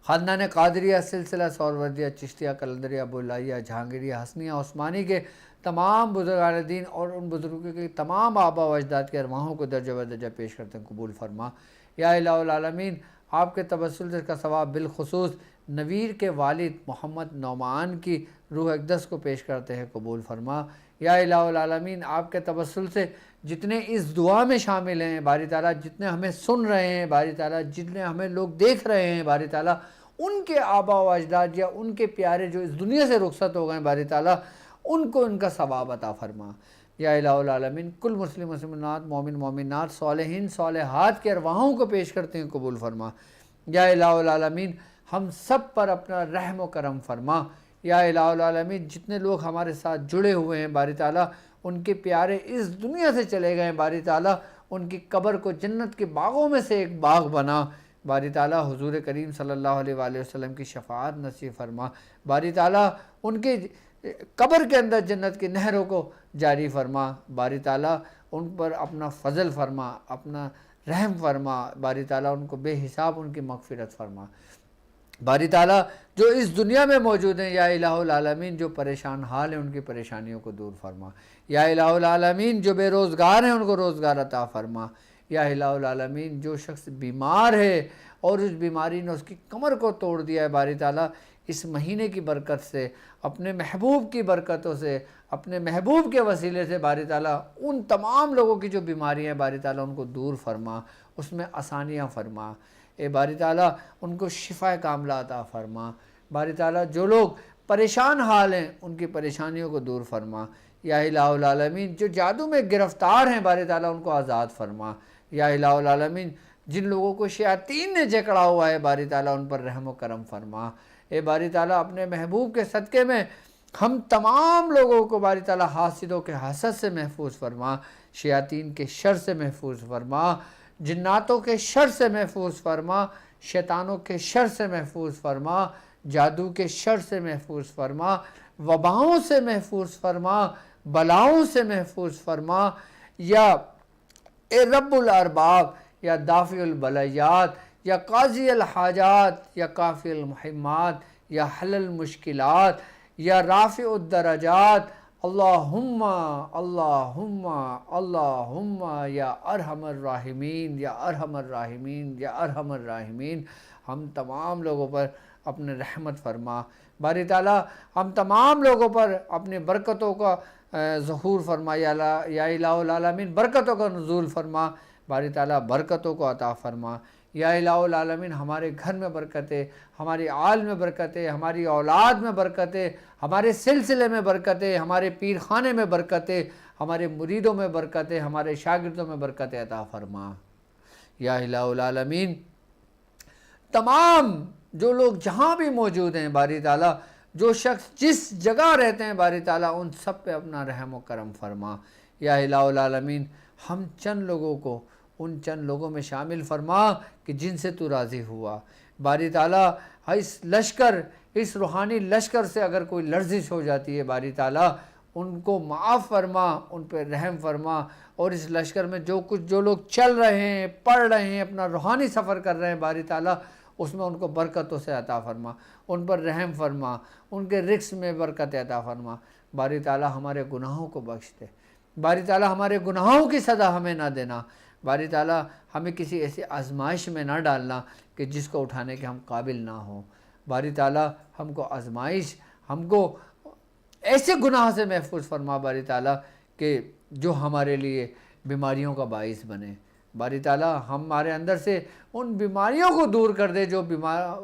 خاندان قادریہ، سلسلہ سہروردیہ، چشتیہ، قلندریہ، بلائیہ، جہانگیریہ، حسنیہ، عثمانی کے تمام بزرگان دین اور ان بزرگوں کے تمام آباء و اجداد کے ارواحوں کو درجہ بدرجہ پیش کرتے ہیں، قبول فرما۔ یا الہ العالمین آپ کے توسل سے اس کا ثواب بالخصوص نویر کے والد محمد نعمان کی روح اقدس کو پیش کرتے ہیں، قبول فرما۔ یا الہ العالمین آپ کے توسل سے جتنے اس دعا میں شامل ہیں باری تعالیٰ، جتنے ہمیں سن رہے ہیں باری تعالیٰ، جتنے ہمیں لوگ دیکھ رہے ہیں باری تعالیٰ، ان کے آباء و اجداد یا ان کے پیارے جو اس دنیا سے رخصت ہو گئے باری تعالیٰ، ان کو ان کا ثواب عطا فرما۔ یا الہ العالمین کل مسلم مسلمات، مومن مومنات، صالحین صالحات کے ارواحوں کو پیش کرتے ہیں، قبول فرما۔ یا الہ العالمین ہم سب پر اپنا رحم و کرم فرما۔ یا الہ العالمین جتنے لوگ ہمارے ساتھ جڑے ہوئے ہیں باری تعالیٰ، ان کے پیارے اس دنیا سے چلے گئے باری تعالیٰ، ان کی قبر کو جنت کے باغوں میں سے ایک باغ بنا باری تعالیٰ۔ حضور کریم صلی اللہ علیہ وآلہ وسلم کی شفاعت نصیب فرما باری تعالیٰ۔ ان کے قبر کے اندر جنت کی نہروں کو جاری فرما باری تعالیٰ۔ ان پر اپنا فضل فرما، اپنا رحم فرما باری تعالیٰ۔ ان کو بے حساب ان کی مغفرت فرما باری تعالیٰ۔ جو اس دنیا میں موجود ہیں یا الہ العالمین جو پریشان حال ہیں ان کی پریشانیوں کو دور فرما۔ یا الہ العالمین جو بے روزگار ہیں ان کو روزگار عطا فرما۔ یا الہ العالمین جو شخص بیمار ہے اور اس بیماری نے اس کی کمر کو توڑ دیا ہے باری تعالیٰ، اس مہینے کی برکت سے، اپنے محبوب کی برکتوں سے، اپنے محبوب کے وسیلے سے باری تعالیٰ ان تمام لوگوں کی جو بیماریاں ہیں باری تعالیٰ ان کو دور فرما، اس میں آسانیاں فرما۔ اے باری تعالیٰ ان کو شفا کاملہ عطا فرما باری تعالیٰ۔ جو لوگ پریشان حال ہیں ان کی پریشانیوں کو دور فرما۔ یا الہ العالمین جو جادو میں گرفتار ہیں باری تعالیٰ ان کو آزاد فرما۔ یا الہ العالمین جن لوگوں کو شیاطین نے جکڑا ہوا ہے باری تعالیٰ ان پر رحم و کرم فرما۔ اے باری تعالیٰ اپنے محبوب کے صدقے میں ہم تمام لوگوں کو باری تعالیٰ حاسدوں کے حسد سے محفوظ فرما، شیاطین کے شر سے محفوظ فرما، جناتوں کے شر سے محفوظ فرما، شیطانوں کے شر سے محفوظ فرما، جادو کے شر سے محفوظ فرما، وباؤں سے محفوظ فرما، بلاؤں سے محفوظ فرما۔ یا اے رب الارباب، یا دافع البلیات، یا قاضی الحاجات، یا کافی المحمات، یا حل المشکلات، یا رافع الدرجات، اللہم اللہم اللہم یا ارحم الراحمین، یا ارحم الراحمین، یا ارحم الراحمین۔ ہم تمام لوگوں پر اپنے رحمت فرما باری تعالیٰ۔ ہم تمام لوگوں پر اپنی برکتوں کا ظہور فرما یا الہ العالمین، برکتوں کا نزول فرما باری تعالیٰ، برکتوں کو عطا فرما۔ یا الہ العالمین ہمارے گھر میں برکتیں، ہماری آل میں برکتیں، ہماری اولاد میں برکتیں، ہمارے سلسلے میں برکتیں، ہمارے پیر خانے میں برکتیں، ہمارے مریدوں میں برکتیں، ہمارے شاگردوں میں برکتیں عطا فرما یا الہ العالمین۔ تمام جو لوگ جہاں بھی موجود ہیں باری تعالیٰ، جو شخص جس جگہ رہتے ہیں باری تعالیٰ، ان سب پہ اپنا رحم و کرم فرما یا الہ العالمین۔ ہم چند لوگوں کو ان چند لوگوں میں شامل فرما کہ جن سے تو راضی ہوا باری تعالیٰ۔ اس لشکر، اس روحانی لشکر سے اگر کوئی لرزش ہو جاتی ہے باری تعالیٰ، ان کو معاف فرما، ان پہ رحم فرما، اور اس لشکر میں جو لوگ چل رہے ہیں، پڑھ رہے ہیں، اپنا روحانی سفر کر رہے ہیں باری تعالیٰ، اس میں ان کو برکتوں سے عطا فرما، ان پر رحم فرما، ان کے رزق میں برکت عطا فرما باری تعالیٰ۔ ہمارے گناہوں کو بخش دے باری تعالیٰ، ہمارے گناہوں کی سزا ہمیں نہ دینا باری تعالیٰ، ہمیں کسی ایسی آزمائش میں نہ ڈالنا کہ جس کو اٹھانے کے ہم قابل نہ ہوں باری تعالیٰ۔ ہم کو آزمائش، ہم کو ایسے گناہ سے محفوظ فرما باری تعالیٰ کہ جو ہمارے لیے بیماریوں کا باعث بنے باری تعالیٰ۔ ہمارے اندر سے ان بیماریوں کو دور کر دے جو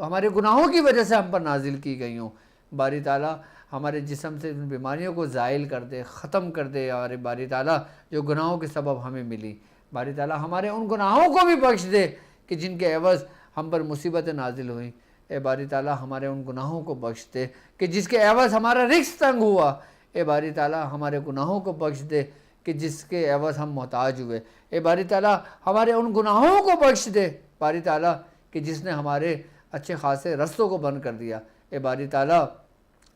ہمارے گناہوں کی وجہ سے ہم پر نازل کی گئی ہوں باری تعالیٰ۔ ہمارے جسم سے ان بیماریوں کو زائل کر دے، ختم کر دے اور باری تعالیٰ جو گناہوں کے سبب ہمیں ملی باری تعالیٰ۔ ہمارے ان گناہوں کو بھی بخش دے کہ جن کے عوض ہم پر مصیبتیں نازل ہوئیں اے باری تعالیٰ۔ ہمارے ان گناہوں کو بخش دے کہ جس کے عوض ہمارا رزق تنگ ہوا اے باری تعالیٰ۔ ہمارے گناہوں کو بخش دے کہ جس کے عوض ہم محتاج ہوئے اے باری تعالیٰ۔ ہمارے ان گناہوں کو بخش دے باری تعالیٰ کہ جس نے ہمارے اچھے خاصے رستوں کو بند کر دیا اے باری تعالیٰ۔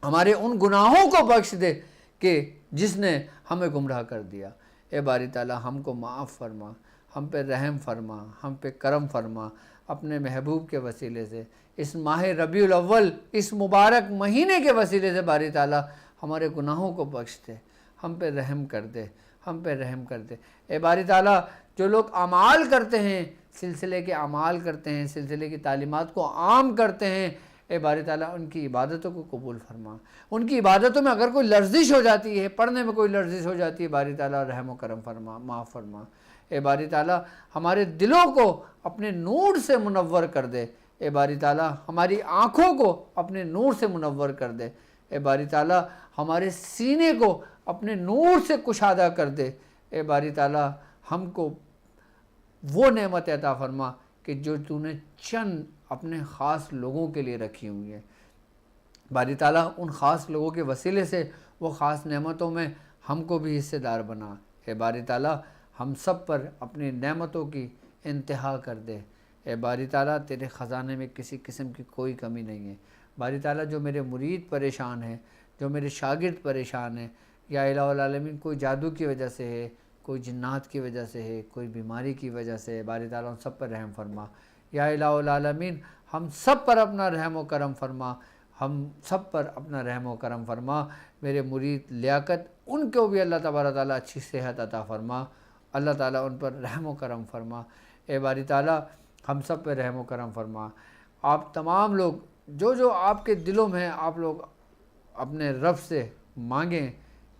ہمارے ان گناہوں کو بخش دے کہ جس نے ہمیں گمراہ کر دیا اے باری تعالیٰ۔ ہم کو معاف فرما، ہم پہ رحم فرما، ہم پہ کرم فرما اپنے محبوب کے وسیلے سے۔ اس ماہ ربیع الاول، اس مبارک مہینے کے وسیلے سے باری تعالیٰ ہمارے گناہوں کو بخش دے، ہم پہ رحم کر دے، ہم پہ رحم کر دے اے باری تعالیٰ۔ جو لوگ اعمال کرتے ہیں، سلسلے کے اعمال کرتے ہیں، سلسلے کی تعلیمات کو عام کرتے ہیں اے باری تعالیٰ، ان کی عبادتوں کو قبول فرما۔ ان کی عبادتوں میں اگر کوئی لرزش ہو جاتی ہے، پڑھنے میں کوئی لرزش ہو جاتی ہے باری تعالیٰ، رحم و کرم فرما، معاف فرما اے باری تعالیٰ۔ ہمارے دلوں کو اپنے نور سے منور کر دے اے باری تعالیٰ۔ ہماری آنکھوں کو اپنے نور سے منور کر دے اے باری تعالیٰ۔ ہمارے سینے کو اپنے نور سے کشادہ کر دے اے باری تعالیٰ۔ ہم کو وہ نعمت عطا فرما کہ جو تو نے چند اپنے خاص لوگوں کے لیے رکھی ہوئی ہے باری تعالیٰ۔ ان خاص لوگوں کے وسیلے سے وہ خاص نعمتوں میں ہم کو بھی حصے دار بنا اے باری تعالیٰ۔ ہم سب پر اپنی نعمتوں کی انتہا کر دے اے باری تعالیٰ۔ تیرے خزانے میں کسی قسم کی کوئی کمی نہیں ہے باری تعالیٰ۔ جو میرے مرید پریشان ہیں، جو میرے شاگرد پریشان ہیں یا الہ العالمین، کوئی جادو کی وجہ سے ہے، کوئی جنات کی وجہ سے ہے، کوئی بیماری کی وجہ سے ہے باری تعالیٰ، ان سب پر رحم فرما یا الہ العالمین۔ ہم سب پر اپنا رحم و کرم فرما، ہم سب پر اپنا رحم و کرم فرما۔ میرے مرید لیاقت، ان کو بھی اللہ تبارک تعالیٰ اچھی صحت عطا فرما، اللہ تعالیٰ ان پر رحم و کرم فرما اے باری تعالیٰ۔ ہم سب پہ رحم و کرم فرما۔ آپ تمام لوگ جو آپ کے دلوں میں ہیں، آپ لوگ اپنے رب سے مانگیں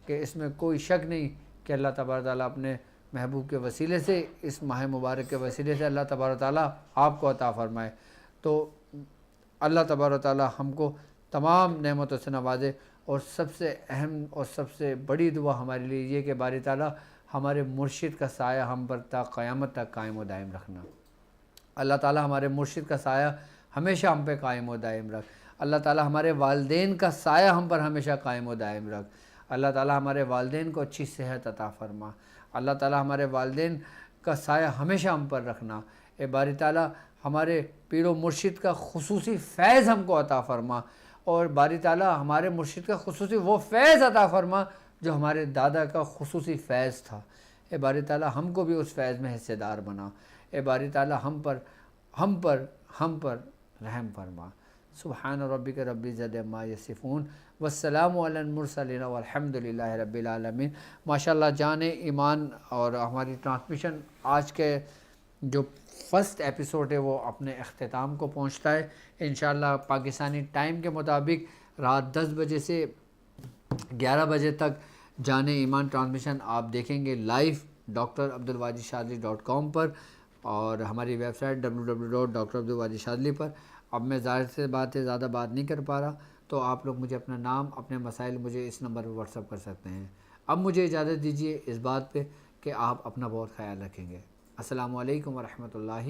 کہ اس میں کوئی شک نہیں کہ اللہ تبارک تعالیٰ اپنے محبوب کے وسیلے سے، اس ماہ مبارک کے وسیلے سے اللہ تبارک تعالیٰ آپ کو عطا فرمائے۔ تو اللہ تبارک تعالیٰ ہم کو تمام نعمتوں سے نوازے، اور سب سے اہم اور سب سے بڑی دعا ہمارے لیے یہ کہ باری تعالیٰ ہمارے مرشد کا سایہ ہم پر تا قیامت تک قائم و دائم رکھنا۔ اللہ تعالیٰ ہمارے مرشد کا سایہ ہمیشہ ہم پہ قائم و دائم رکھ۔ اللہ تعالیٰ ہمارے والدین کا سایہ ہم پر ہمیشہ قائم و دائم رکھ۔ اللہ تعالیٰ ہمارے والدین کو اچھی صحت عطا فرما۔ اللہ تعالیٰ ہمارے والدین کا سایہ ہمیشہ ہم پر رکھنا اے باری تعالیٰ۔ ہمارے پیر و مرشد کا خصوصی فیض ہم کو عطا فرما، اور باری تعالیٰ ہمارے مرشد کا خصوصی وہ فیض عطا فرما جو ہمارے دادا کا خصوصی فیض تھا اے باری تعالیٰ۔ ہم کو بھی اس فیض میں حصے دار بنا اے باری تعالیٰ۔ ہم پر رحم فرما۔ سبحان ربک رب العزت عما یصفون والسلام علی المرسلین والحمد للہ رب العالمین۔ ماشاءاللہ جان ایمان، اور ہماری ٹرانسمیشن آج کے جو فرسٹ ایپیسوڈ ہے وہ اپنے اختتام کو پہنچتا ہے انشاءاللہ۔ پاکستانی ٹائم کے مطابق رات 10 بجے سے 11 بجے تک جان ایمان ٹرانسمیشن آپ دیکھیں گے لائیو ڈاکٹر عبدالواجد شاذلی .com پر، اور ہماری ویب سائٹ www.drabdulwadi پر. اب میں ظاہر سے بات ہے زیادہ بات نہیں کر پا رہا، تو آپ لوگ مجھے اپنا نام، اپنے مسائل مجھے اس نمبر پہ واٹس اپ کر سکتے ہیں. اب مجھے اجازت دیجیے اس بات پہ کہ آپ اپنا بہت خیال رکھیں گے. السلام علیکم ورحمۃ اللہ